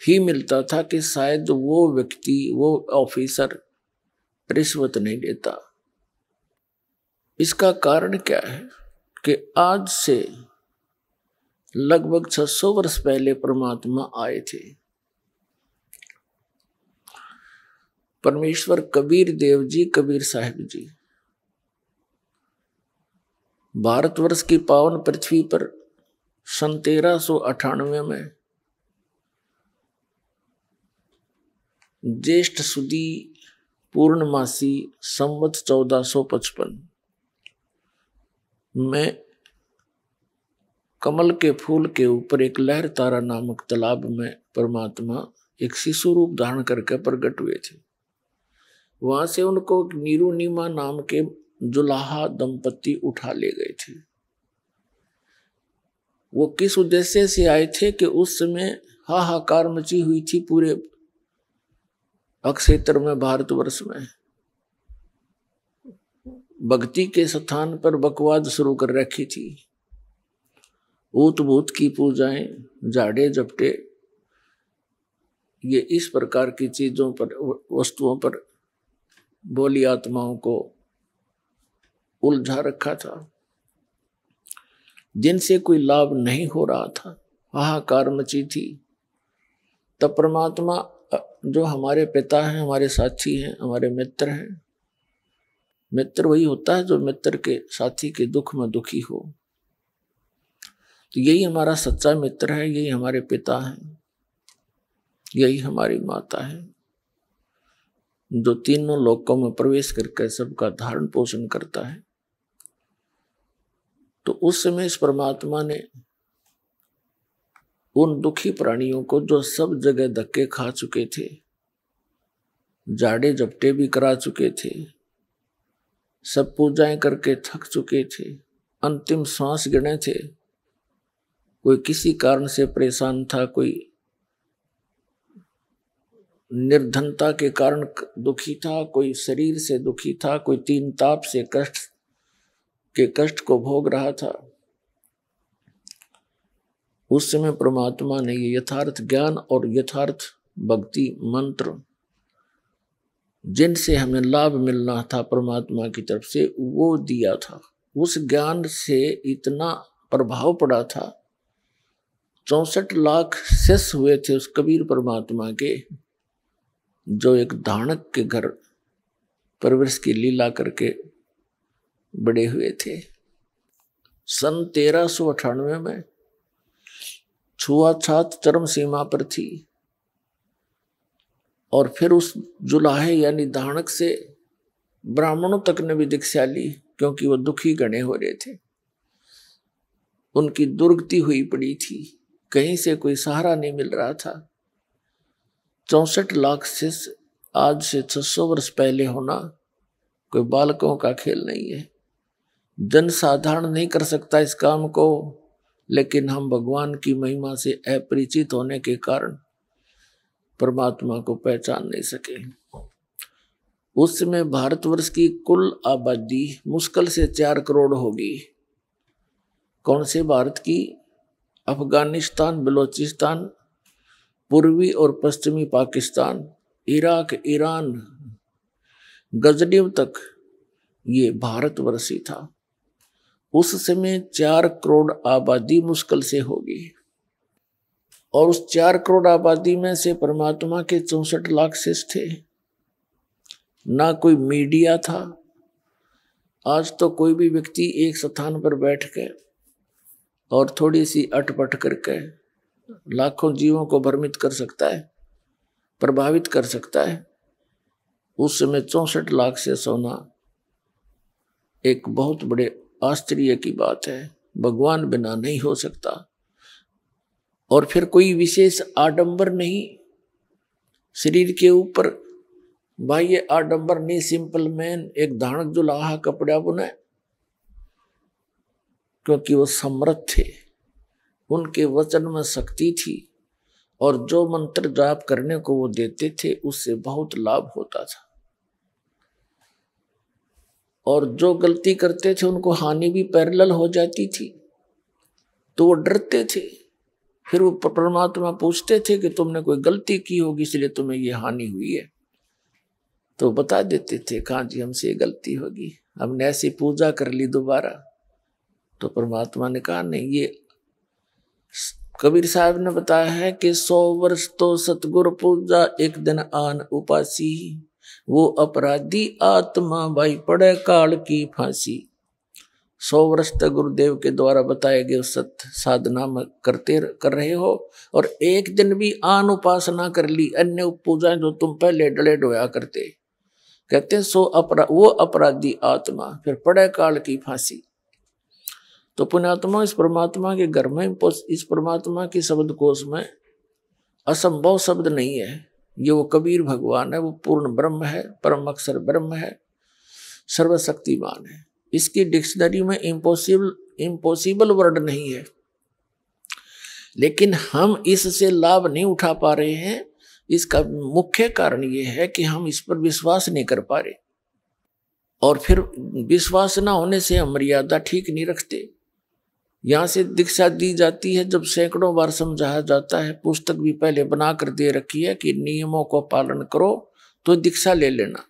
S2: ही मिलता था कि शायद वो व्यक्ति, वो ऑफिसर रिश्वत नहीं लेता। इसका कारण क्या है कि आज से लगभग 600 वर्ष पहले परमात्मा आए थे। परमेश्वर कबीर देव जी, कबीर साहिब जी, भारतवर्ष की पावन पृथ्वी पर सन 1398 में ज्येष्ठ सुदी पूर्णमासी संवत 1455 में कमल के फूल के ऊपर एक लहर तारा नामक तालाब में परमात्मा एक शिशु रूप धारण करके प्रकट हुए थे। वहां से उनको नीरू नीमा नाम के जुलाहा दंपति उठा ले गए थे। वो किस उद्देश्य से आए थे कि उस समय हाहाकार मची हुई थी पूरे अक्षेत्र में, भारतवर्ष में। भक्ति के स्थान पर बकवाद शुरू कर रखी थी। ऊत भूत की पूजाएं, जाड़े जपटे, ये इस प्रकार की चीजों पर, वस्तुओं पर बोली आत्माओं को उलझा रखा था, जिनसे कोई लाभ नहीं हो रहा था। हाहाकार मची थी। तब परमात्मा, जो हमारे पिता हैं, हमारे साथी हैं, हमारे मित्र हैं, मित्र वही होता है जो मित्र के साथी के दुख में दुखी हो। तो यही हमारा सच्चा मित्र है, यही हमारे पिता हैं, यही हमारी माता है, जो तीनों लोकों में प्रवेश करके सबका धारण पोषण करता है। तो उस समय इस परमात्मा ने उन दुखी प्राणियों को, जो सब जगह धक्के खा चुके थे, जाड़े जपटे भी करा चुके थे, सब पूजाएं करके थक चुके थे, अंतिम श्वास गिने थे, कोई किसी कारण से परेशान था, कोई निर्धनता के कारण दुखी था, कोई शरीर से दुखी था, कोई तीन ताप से कष्ट को भोग रहा था। उस समय परमात्मा ने ये यथार्थ ज्ञान और यथार्थ भक्ति मंत्र जिनसे हमें लाभ मिलना था परमात्मा की तरफ से, वो दिया था। उस ज्ञान से इतना प्रभाव पड़ा था, 64 लाख शिष्य हुए थे उस कबीर परमात्मा के, जो एक धानक के घर परवरिश की लीला करके बड़े हुए थे। सन 1398 में छुआछात चरम सीमा पर थी, और फिर उस जुलाहे यानी धानक से ब्राह्मणों तक ने भी दीक्षा ली, क्योंकि वो दुखी गणे हो रहे थे। उनकी दुर्गति हुई पड़ी थी, कहीं से कोई सहारा नहीं मिल रहा था। 64 लाख शिष्य आज से 600 वर्ष पहले होना कोई बालकों का खेल नहीं है। जन साधारण नहीं कर सकता इस काम को, लेकिन हम भगवान की महिमा से अपरिचित होने के कारण परमात्मा को पहचान नहीं सके। उस समय भारतवर्ष की कुल आबादी मुश्किल से 4 करोड़ होगी। कौन से भारत की? अफगानिस्तान, बलूचिस्तान, पूर्वी और पश्चिमी पाकिस्तान, इराक, ईरान, गजनीव तक ये भारतवर्ष ही था। उस समय 4 करोड़ आबादी मुश्किल से होगी, और उस 4 करोड़ आबादी में से परमात्मा के 64 लाख शिष्य थे। ना कोई मीडिया था। आज तो कोई भी व्यक्ति एक स्थान पर बैठ के और थोड़ी सी अटपट करके लाखों जीवों को भ्रमित कर सकता है, प्रभावित कर सकता है। उस समय 64 लाख से सोना एक बहुत बड़े आश्चर्य की बात है। भगवान बिना नहीं हो सकता। और फिर कोई विशेष आडंबर नहीं शरीर के ऊपर, बाह्य आडंबर नहीं। सिंपल मैन एक धानक जुलाहा कपड़ा बुने, क्योंकि वो समर्थ थे, उनके वचन में शक्ति थी, और जो मंत्र जाप करने को वो देते थे उससे बहुत लाभ होता था। और जो गलती करते थे उनको हानि भी पैरेलल हो जाती थी, तो वो डरते थे। फिर वो परमात्मा पूछते थे कि तुमने कोई गलती की होगी इसलिए तुम्हें ये हानि हुई है, तो बता देते थे कहाँ जी हमसे ये गलती होगी, हमने ऐसी पूजा कर ली दोबारा। तो परमात्मा ने कहा नहीं, ये कबीर साहब ने बताया है कि 100 वर्ष तो सतगुरु पूजा, एक दिन आन उपासी, वो अपराधी आत्मा भाई पड़े काल की फांसी। 100 वर्ष तक गुरुदेव के द्वारा बताए गए सत्य साधना में कर रहे हो, और एक दिन भी आन उपासना कर ली, अन्य पूजाएं जो तुम पहले डले डोया करते, कहते वो अपराधी आत्मा फिर पड़े काल की फांसी। तो पुण्यात्मा इस परमात्मा के घर में, इस परमात्मा की शब्द कोश में असंभव शब्द नहीं है। ये वो कबीर भगवान है, वो पूर्ण ब्रह्म है, परम अक्षर ब्रह्म है, सर्वशक्तिमान है। इसकी डिक्शनरी में इम्पॉसिबल वर्ड नहीं है, लेकिन हम इससे लाभ नहीं उठा पा रहे हैं। इसका मुख्य कारण ये है कि हम इस पर विश्वास नहीं कर पा रहे, और फिर विश्वास ना होने से हम मर्यादा ठीक नहीं रखते। यहाँ से दीक्षा दी जाती है, जब सैकड़ों बार समझाया जाता है, पुस्तक भी पहले बना कर दे रखी है कि नियमों को पालन करो तो दीक्षा ले लेना,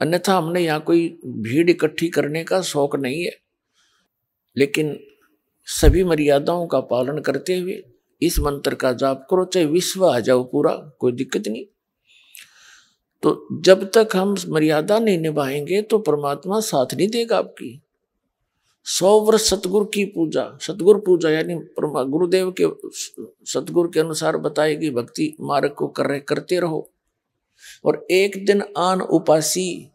S2: अन्यथा हमने यहाँ कोई भीड़ इकट्ठी करने का शौक नहीं है। लेकिन सभी मर्यादाओं का पालन करते हुए इस मंत्र का जाप करो, चाहे विश्व आ जाओ पूरा, कोई दिक्कत नहीं। तो जब तक हम मर्यादा नहीं निभाएंगे तो परमात्मा साथ नहीं देगा आपकी। 100 वर्ष सतगुरु की पूजा, सतगुरु पूजा यानी गुरुदेव के सतगुरु के अनुसार बताएगी भक्ति मार्ग को करते रहो। और एक दिन आन उपासी,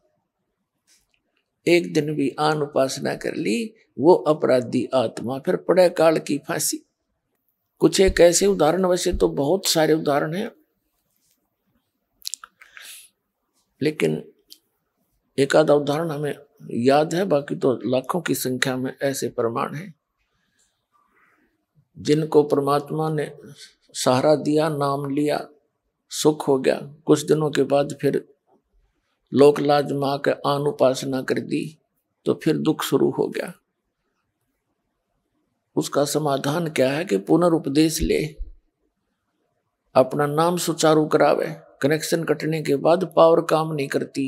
S2: एक दिन भी आन उपासना कर ली, वो अपराधी आत्मा फिर पड़े काल की फांसी। कुछ एक ऐसे उदाहरण, वैसे तो बहुत सारे उदाहरण हैं, लेकिन एक आधा उदाहरण हमें याद है, बाकी तो लाखों की संख्या में ऐसे प्रमाण हैं। जिनको परमात्मा ने सहारा दिया, नाम लिया, सुख हो गया। कुछ दिनों के बाद फिर लोक लाज मां के आन उपासना कर दी तो फिर दुख शुरू हो गया। उसका समाधान क्या है कि पुनरुपदेश ले, अपना नाम सुचारू करावे। कनेक्शन कटने के बाद पावर काम नहीं करती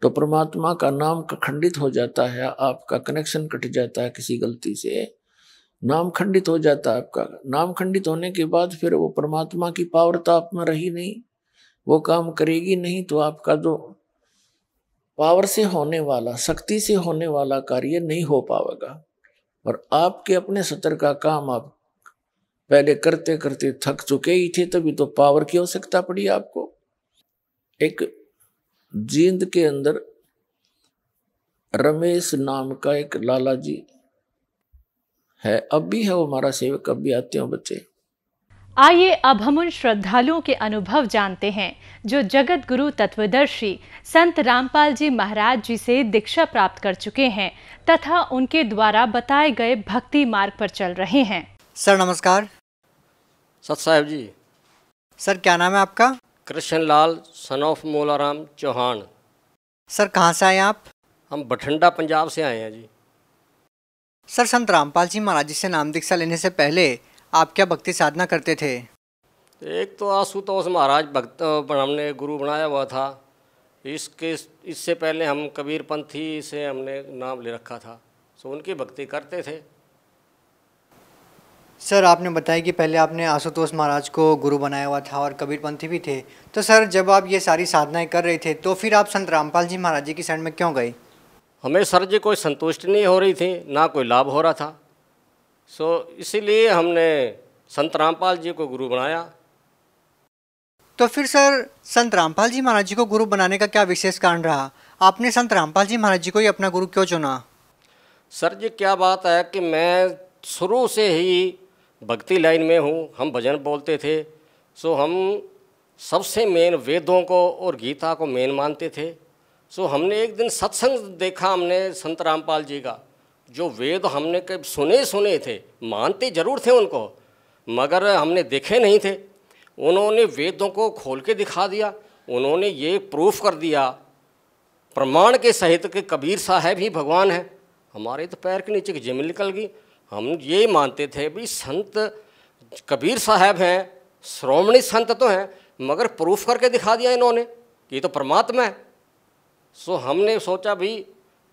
S2: तो परमात्मा का नाम खंडित हो जाता है, आपका कनेक्शन कट जाता है किसी गलती से, नाम खंडित हो जाता है आपका। नाम खंडित होने के बाद फिर वो परमात्मा की पावर तो आप में रही नहीं, वो काम करेगी नहीं, तो आपका जो पावर से होने वाला, शक्ति से होने वाला कार्य नहीं हो पाएगा। और आपके अपने सतर का काम आप पहले करते करते थक चुके ही थे, तभी तो पावर की आवश्यकता पड़ी आपको। एक जींद के अंदर रमेश नाम का एक लाला जी है, अब भी है वो हमारा सेवक, अब भी आते हैं बच्चे।
S3: आइए अब हम उन श्रद्धालुओं के अनुभव जानते हैं जो जगत गुरु तत्वदर्शी संत रामपाल जी महाराज जी से दीक्षा प्राप्त कर चुके हैं तथा उनके द्वारा बताए गए भक्ति मार्ग पर चल रहे हैं।
S4: सर नमस्कार।
S5: सत साहब जी।
S4: सर क्या नाम है आपका?
S5: Krishan Lal son of Molaram Chauhan.
S4: Sir कहाँ से आए आप?
S5: हम बठिंडा पंजाब से आए हैं जी।
S4: सर संत रामपाल जी महाराज जी से नाम दीक्षा लेने से पहले आप क्या भक्ति साधना करते थे?
S5: एक तो आशुतोष महाराज भक्त हमने गुरु बनाया हुआ था, इससे पहले हम कबीर पंथी से हमने नाम ले रखा था, सो उनकी भक्ति करते थे।
S4: सर आपने बताया कि पहले आपने आशुतोष महाराज को गुरु बनाया हुआ था और कबीर पंथी भी थे, तो सर जब आप ये सारी साधनाएं कर रहे थे तो फिर आप संत रामपाल जी महाराज जी की शरण में क्यों गए?
S5: हमें सर जी कोई संतुष्टि नहीं हो रही थी, ना कोई लाभ हो रहा था, सो इसीलिए हमने संत रामपाल जी को गुरु बनाया।
S4: तो फिर सर संत रामपाल जी महाराज जी को गुरु बनाने का क्या विशेष कारण रहा? आपने संत रामपाल जी महाराज जी को ही अपना गुरु क्यों चुना?
S5: सर जी क्या बात है कि मैं शुरू से ही भक्ति लाइन में हूँ, हम भजन बोलते थे, सो हम सबसे मेन वेदों को और गीता को मेन मानते थे। सो हमने एक दिन सत्संग देखा हमने संत रामपाल जी का, जो वेद हमने कब सुने थे, मानते जरूर थे उनको, मगर हमने देखे नहीं थे। उन्होंने वेदों को खोल के दिखा दिया, उन्होंने ये प्रूफ कर दिया प्रमाण के सहित कि कबीर साहब ही भगवान है। हमारे तो पैर के नीचे की जमीन निकल गई। हम ये मानते थे भी संत कबीर साहब हैं, श्रोमणी संत तो हैं, मगर प्रूफ करके दिखा दिया इन्होंने कि ये तो परमात्मा है। सो हमने सोचा भी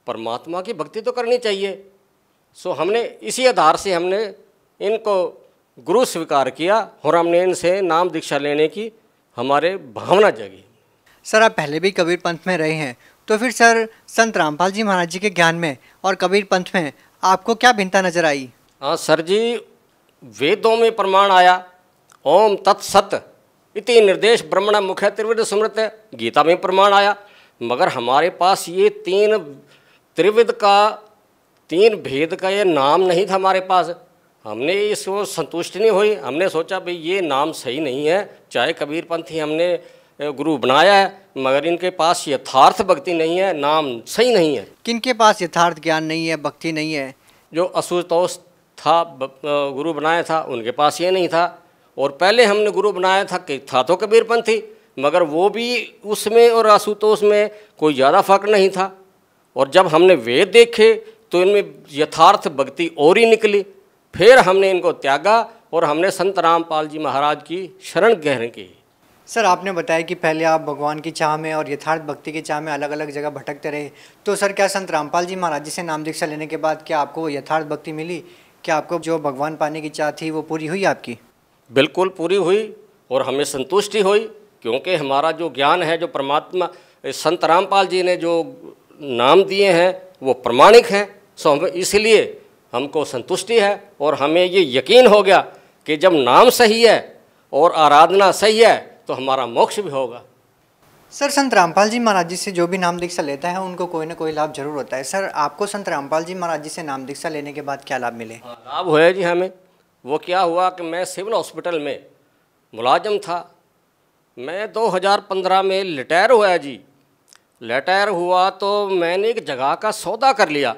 S5: परमात्मा की भक्ति तो करनी चाहिए। सो हमने इसी आधार से हमने इनको गुरु स्वीकार किया और हमने इनसे नाम दीक्षा लेने की हमारे भावना जगी।
S4: सर आप पहले भी कबीर पंथ में रहे हैं, तो फिर सर संत रामपाल जी महाराज जी के ज्ञान में और कबीर पंथ में आपको क्या भिन्नता नजर आई?
S5: हाँ सर जी, वेदों में प्रमाण आया ओम तत्सत इति निर्देश ब्रह्मण मुख्य त्रिविध स्मृत, गीता में प्रमाण आया, मगर हमारे पास ये तीन त्रिविध का, तीन भेद का ये नाम नहीं था हमारे पास। हमने इसको संतुष्टि नहीं हुई, हमने सोचा भाई ये नाम सही नहीं है। चाहे कबीर पंथी हमने गुरु बनाया है, मगर इनके पास यथार्थ भक्ति नहीं है, नाम सही नहीं है।
S4: किनके पास यथार्थ ज्ञान नहीं है, भक्ति नहीं है?
S5: जो आशुतोष था गुरु बनाया था, उनके पास ये नहीं था। और पहले हमने गुरु बनाया था तो कबीर पंथी, मगर वो भी उसमें और आशुतोष में कोई ज़्यादा फर्क नहीं था। और जब हमने वेद देखे तो इनमें यथार्थ भक्ति और ही निकली। फिर हमने इनको त्यागा और हमने संत रामपाल जी महाराज की शरण ग्रहण की।
S4: सर आपने बताया कि पहले आप भगवान की चाह में और यथार्थ भक्ति की चाह में अलग अलग जगह भटकते रहे, तो सर क्या संत रामपाल जी महाराज जी से नाम दीक्षा लेने के बाद क्या आपको यथार्थ भक्ति मिली? क्या आपको जो भगवान पाने की चाह थी वो पूरी हुई आपकी?
S5: बिल्कुल पूरी हुई और हमें संतुष्टि हुई, क्योंकि हमारा जो ज्ञान है, जो परमात्मा संत रामपाल जी ने जो नाम दिए हैं वो प्रमाणिक हैं। सो हमें इसलिए हमको संतुष्टि है और हमें ये यकीन हो गया कि जब नाम सही है और आराधना सही है तो हमारा मोक्ष भी होगा।
S4: सर संत रामपाल जी महाराज जी से जो भी नाम दीक्षा लेता है उनको कोई ना कोई लाभ जरूर होता है। सर आपको संत रामपाल जी महाराज जी से नाम दीक्षा लेने के बाद क्या लाभ मिले?
S5: लाभ हुआ जी हमें। वो क्या हुआ कि मैं सिविल हॉस्पिटल में मुलाजिम था। मैं 2015 में रिटायर हुआ जी। रिटायर हुआ तो मैंने एक जगह का सौदा कर लिया।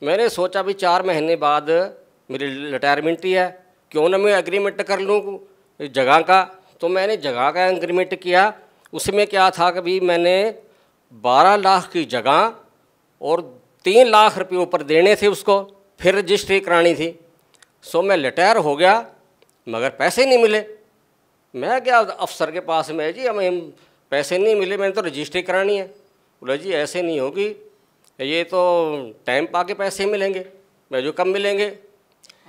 S5: मैंने सोचा भी 4 महीने बाद मेरी रिटायरमेंट ही है, क्यों ना मैं एग्रीमेंट कर लूँ जगह का। तो मैंने जगह का एग्रीमेंट किया। उसमें क्या था कि भी मैंने 12 लाख की जगह और 3 लाख रुपये ऊपर देने थे उसको, फिर रजिस्ट्री करानी थी। सो मैं रिटायर हो गया मगर पैसे नहीं मिले। मैं गया अफसर के पास में, जी हमें पैसे नहीं मिले, मैंने तो रजिस्ट्री करानी है। बोला जी ऐसे नहीं होगी, ये तो टाइम पा के पैसे मिलेंगे। मैं जो कब मिलेंगे,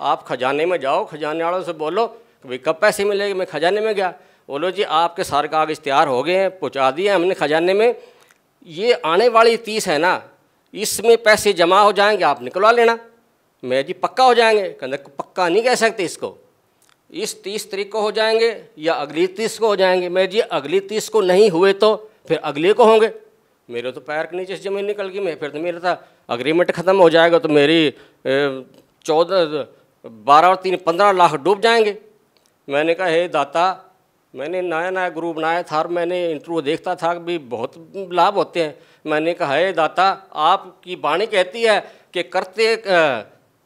S5: आप खजाने में जाओ, खजाने वालों से बोलो कि भाई कब पैसे मिलेंगे। मैं खजाने में गया, बोलो जी आपके सारे कागज तैयार हो गए हैं, पहुँचा दिए हमने खजाने में, ये आने वाली 30 है ना, इसमें पैसे जमा हो जाएंगे, आप निकलवा लेना। मैं जी पक्का हो जाएंगे। कहते पक्का नहीं कह सकते इसको, इस 30 तारीख को हो जाएंगे या अगली 30 को हो जाएंगे। मैं जी अगली 30 को नहीं हुए तो फिर अगले को होंगे। मेरे तो पैर के नीचे से ज़मीन निकल गई। मैं फिर तो मेरा था अग्रीमेंट ख़त्म हो जाएगा तो मेरी 12 और 3 15 लाख डूब जाएंगे। मैंने कहा हे दाता, मैंने नया नया ग्रुप बनाया था और मैंने इंटरव्यू देखता था कि भी बहुत लाभ होते हैं। मैंने कहा हे दाता, आपकी वाणी कहती है कि करते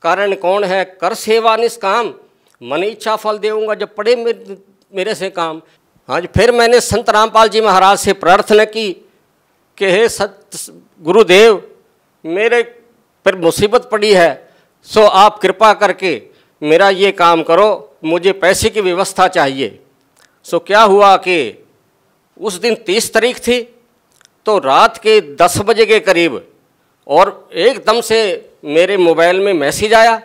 S5: कारण कौन है, कर सेवा निष्काम, मन इच्छा फल देऊँगा जब पड़े मेरे से काम। हाँ जी, फिर मैंने संत रामपाल जी महाराज से प्रार्थना की कि हे सत गुरुदेव, मेरे पर मुसीबत पड़ी है, सो आप कृपा करके मेरा ये काम करो, मुझे पैसे की व्यवस्था चाहिए। सो क्या हुआ कि उस दिन 30 तारीख थी, तो रात के 10 बजे के करीब और एकदम से मेरे मोबाइल में मैसेज आया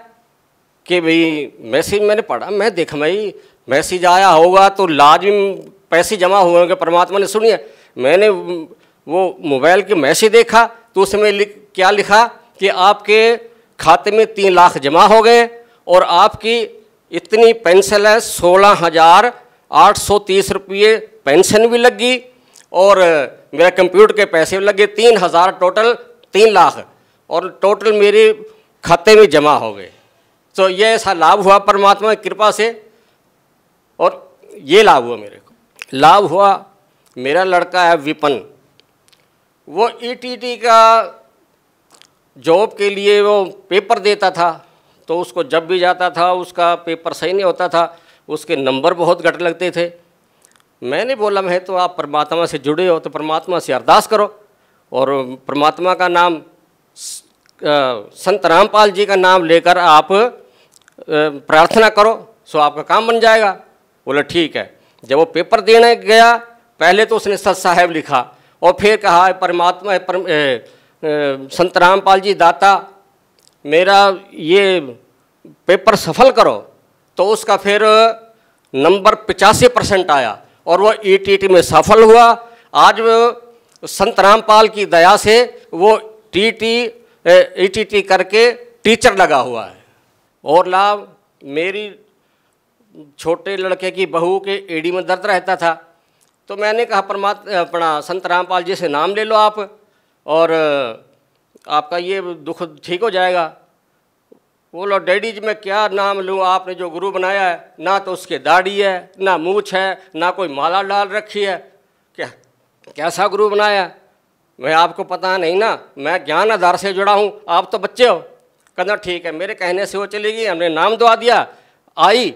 S5: कि भाई, मैसेज मैंने पढ़ा, मैं देखा भाई मैसेज आया होगा तो लाजिम पैसे जमा हुए होंगे, परमात्मा ने सुनिए। मैंने वो मोबाइल के मैसेज देखा तो उसमें क्या लिखा कि आपके खाते में 3 लाख जमा हो गए और आपकी इतनी पेंशन है, 16,830 रुपये पेंशन भी लग गई और मेरा कंप्यूटर के पैसे भी लगे, 3,000 टोटल 3 लाख और टोटल मेरे खाते में जमा हो गए। तो ये ऐसा लाभ हुआ परमात्मा की कृपा से। और ये लाभ हुआ मेरे को। लाभ हुआ, मेरा लड़का है विपन, वो ईटीटी का जॉब के लिए वो पेपर देता था, तो उसको जब भी जाता था उसका पेपर सही नहीं होता था, उसके नंबर बहुत घट लगते थे। मैंने बोला मैं तो आप परमात्मा से जुड़े हो तो परमात्मा से अरदास करो और परमात्मा का नाम संत रामपाल जी का नाम लेकर आप प्रार्थना करो, सो आपका काम बन जाएगा। बोला ठीक है। जब वो पेपर देने गया, पहले तो उसने सत साहेब लिखा और फिर कहा परमात्मा संत रामपाल जी दाता, मेरा ये पेपर सफल करो, तो उसका फिर नंबर 85% आया और वो ईटीटी में सफल हुआ। आज वो संत रामपाल की दया से वो ईटीटी करके टीचर लगा हुआ है। और लाभ, मेरी छोटे लड़के की बहू के एड़ी में दर्द रहता था, तो मैंने कहा अपना संत रामपाल जी से नाम ले लो आप और आपका ये दुख ठीक हो जाएगा। बोलो डैडी जी मैं क्या नाम लूँ, आपने जो गुरु बनाया है ना तो उसके दाढ़ी है ना मूछ है ना कोई माला डाल रखी है, क्या कैसा गुरु बनाया? मैं आपको पता नहीं ना, मैं ज्ञान आधार से जुड़ा हूँ, आप तो बच्चे हो। कहना ठीक है। मेरे कहने से वो चली गई, हमने नाम दुआ दिया, आई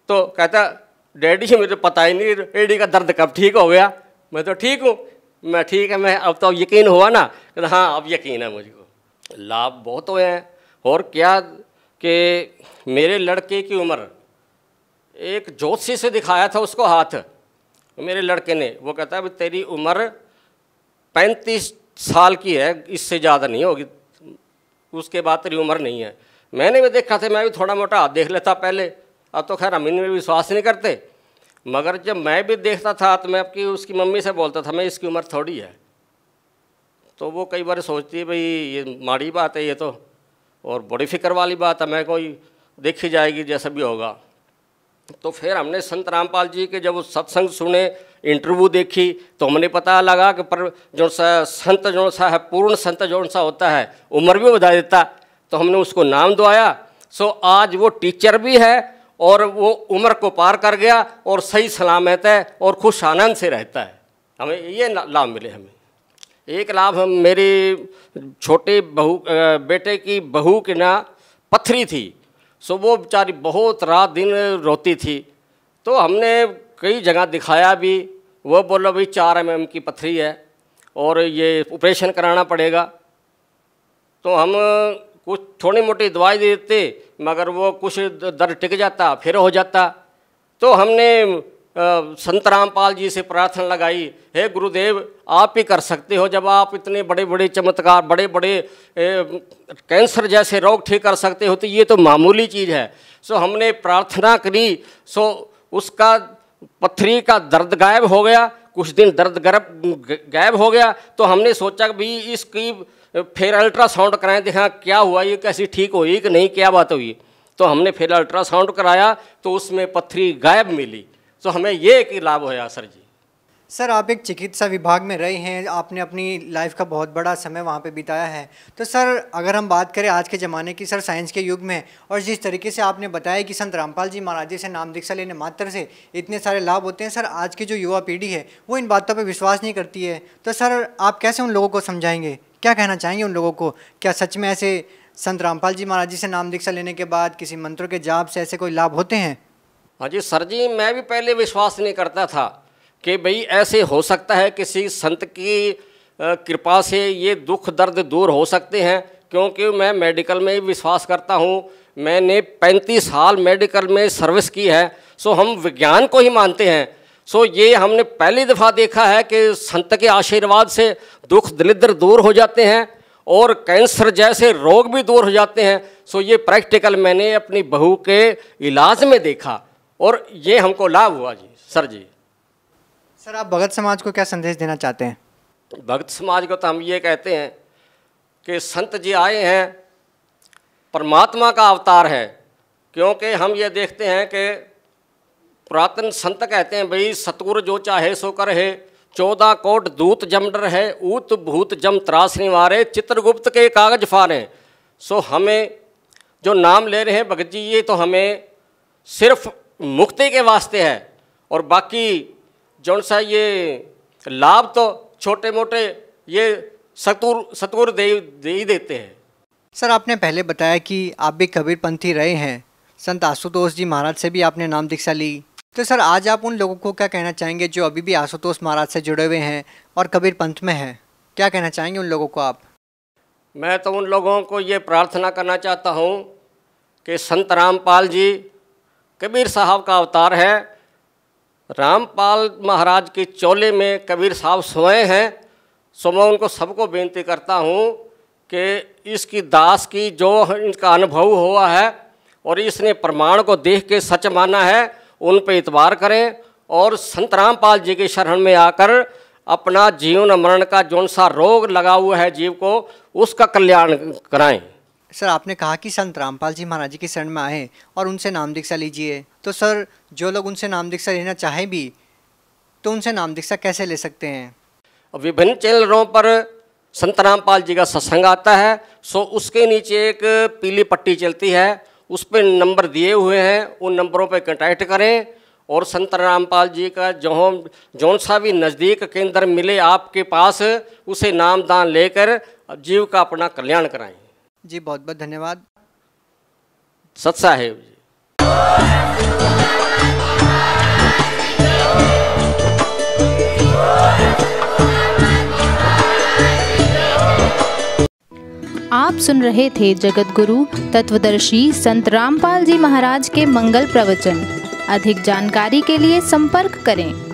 S5: तो कहता डैडी जी मुझे पता ही नहीं एड़ी का दर्द कब ठीक हो गया। मैं तो ठीक हूँ। मैं ठीक है, मैं अब तो यकीन हुआ ना? कहता हाँ अब यकीन है मुझको। लाभ बहुत हुए हैं। और क्या कि मेरे लड़के की उम्र, एक ज्योतिषी से दिखाया था उसको हाथ मेरे लड़के ने, वो कहता है तेरी उम्र 35 साल की है, इससे ज़्यादा नहीं होगी, उसके बाद तेरी उम्र नहीं है। मैंने भी देखा था, मैं भी थोड़ा मोटा हाथ देख लेता पहले, अब तो खैर हम इनमें विश्वास नहीं करते, मगर जब मैं भी देखता था तो मैं आपकी उसकी मम्मी से बोलता था मैं इसकी उम्र थोड़ी है। तो वो कई बार सोचती है भाई ये माड़ी बात है ये तो, और बड़ी फिक्र वाली बात है, मैं कोई देखी जाएगी जैसा भी होगा। तो फिर हमने संत रामपाल जी के जब सत्संग सुने, इंटरव्यू देखी, तो हमने पता लगा कि पर जो सा संत जो सा है, पूर्ण संत जो सा होता है, उम्र भी बता देता। तो हमने उसको नाम दुआया। सो आज वो टीचर भी है और वो उम्र को पार कर गया और सही सलामत है और खुश आनंद से रहता है। हमें ये लाभ मिले। हमें एक लाभ, हम मेरे छोटे बेटे की बहू के ना पथरी थी, सो वो बेचारी बहुत रात दिन रोती थी। तो हमने कई जगह दिखाया भी, वो बोला भाई 4 mm की पथरी है और ये ऑपरेशन कराना पड़ेगा। तो हम कुछ थोड़ी मोटी दवाई दे देते, मगर वो कुछ दर्द टिक जाता फिर हो जाता। तो हमने संत रामपाल जी से प्रार्थना लगाई, हे गुरुदेव आप ही कर सकते हो, जब आप इतने बड़े बड़े चमत्कार, बड़े बड़े कैंसर जैसे रोग ठीक कर सकते हो, तो ये तो मामूली चीज़ है। सो हमने प्रार्थना करी, सो उसका पथरी का दर्द गायब हो गया, कुछ दिन दर्द गायब हो गया। तो हमने सोचा कि भाई इसकी फिर अल्ट्रासाउंड कराएं, देखा क्या हुआ, ये कैसी ठीक हुई कि नहीं, क्या बात हुई। तो हमने फिर अल्ट्रासाउंड कराया तो उसमें पथरी गायब मिली। तो हमें ये एक लाभ होया सर जी।
S4: सर आप एक चिकित्सा विभाग में रहे हैं, आपने अपनी लाइफ का बहुत बड़ा समय वहाँ पे बिताया है। तो सर अगर हम बात करें आज के ज़माने की, सर साइंस के युग में, और जिस तरीके से आपने बताया कि संत रामपाल जी महाराज जी से नाम दीक्षा लेने मात्र से इतने सारे लाभ होते हैं, सर आज की जो युवा पीढ़ी है वो इन बातों पर विश्वास नहीं करती है। तो सर आप कैसे उन लोगों को समझाएंगे, क्या कहना चाहेंगे उन लोगों को? क्या सच में ऐसे संत रामपाल जी महाराज जी से नाम दीक्षा लेने के बाद किसी मंत्रों के जाप से ऐसे कोई लाभ होते हैं?
S5: हाँ जी सर जी, मैं भी पहले विश्वास नहीं करता था कि भाई ऐसे हो सकता है, किसी संत की कृपा से ये दुख दर्द दूर हो सकते हैं। क्योंकि मैं मेडिकल में विश्वास करता हूँ, मैंने 35 साल मेडिकल में सर्विस की है। सो हम विज्ञान को ही मानते हैं। सो ये हमने पहली दफ़ा देखा है कि संत के आशीर्वाद से दुख दरिद्र दूर हो जाते हैं और कैंसर जैसे रोग भी दूर हो जाते हैं। सो ये प्रैक्टिकल मैंने अपनी बहू के इलाज में देखा और ये हमको लाभ हुआ जी सर जी।
S4: सर आप भगत समाज को क्या संदेश देना चाहते हैं?
S5: भगत समाज को तो हम ये कहते हैं कि संत जी आए हैं, परमात्मा का अवतार है। क्योंकि हम ये देखते हैं कि पुरातन संत कहते हैं भाई सतगुरु जो चाहे सो कर है, 14 कोट दूत जम डर है, ऊत भूत जम त्रास निवारे, चित्रगुप्त के कागज फारे। सो हमें जो नाम ले रहे हैं भगत जी, ये तो हमें सिर्फ मुक्ति के वास्ते है, और बाकी जौन सा ये लाभ तो छोटे मोटे ये सतगुरु दे ही देते हैं।
S4: सर आपने पहले बताया कि आप भी कबीरपंथी रहे हैं, संत आशुतोष जी महाराज से भी आपने नाम दीक्षा ली। तो सर आज आप उन लोगों को क्या कहना चाहेंगे जो अभी भी आशुतोष महाराज से जुड़े हुए हैं और कबीर पंथ में हैं? क्या कहना चाहेंगे उन लोगों को आप?
S5: मैं तो उन लोगों को ये प्रार्थना करना चाहता हूँ कि संत रामपाल जी कबीर साहब का अवतार है। रामपाल महाराज के चोले में कबीर साहब सोए हैं। सो मैं उनको सबको बेनती करता हूँ कि इसकी दास की जो इनका अनुभव हुआ है और इसने प्रमाण को देख के सच माना है, उन पे इतबार करें और संत रामपाल जी के शरण में आकर अपना जीवन मरण का जौन सा रोग लगा हुआ है जीव को, उसका कल्याण कराएं।
S4: सर आपने कहा कि संत रामपाल जी महाराज जी की शरण में आए और उनसे नाम दीक्षा लीजिए। तो सर जो लोग उनसे नाम दीक्षा लेना चाहें भी तो उनसे नाम दीक्षा कैसे ले सकते हैं?
S5: विभिन्न चैनलों पर संत रामपाल जी का सत्संग आता है। सो उसके नीचे एक पीली पट्टी चलती है, उस पर नंबर दिए हुए हैं, उन नंबरों पर कांटेक्ट करें और संत रामपाल जी का जौन सा भी नज़दीक केंद्र मिले आपके पास, उसे नाम दान लेकर जीव का अपना कल्याण कराएं।
S4: जी बहुत बहुत धन्यवाद।
S5: सत साहेब जी।
S6: आप सुन रहे थे जगत गुरु तत्वदर्शी संत रामपाल जी महाराज के मंगल प्रवचन। अधिक जानकारी के लिए संपर्क करें।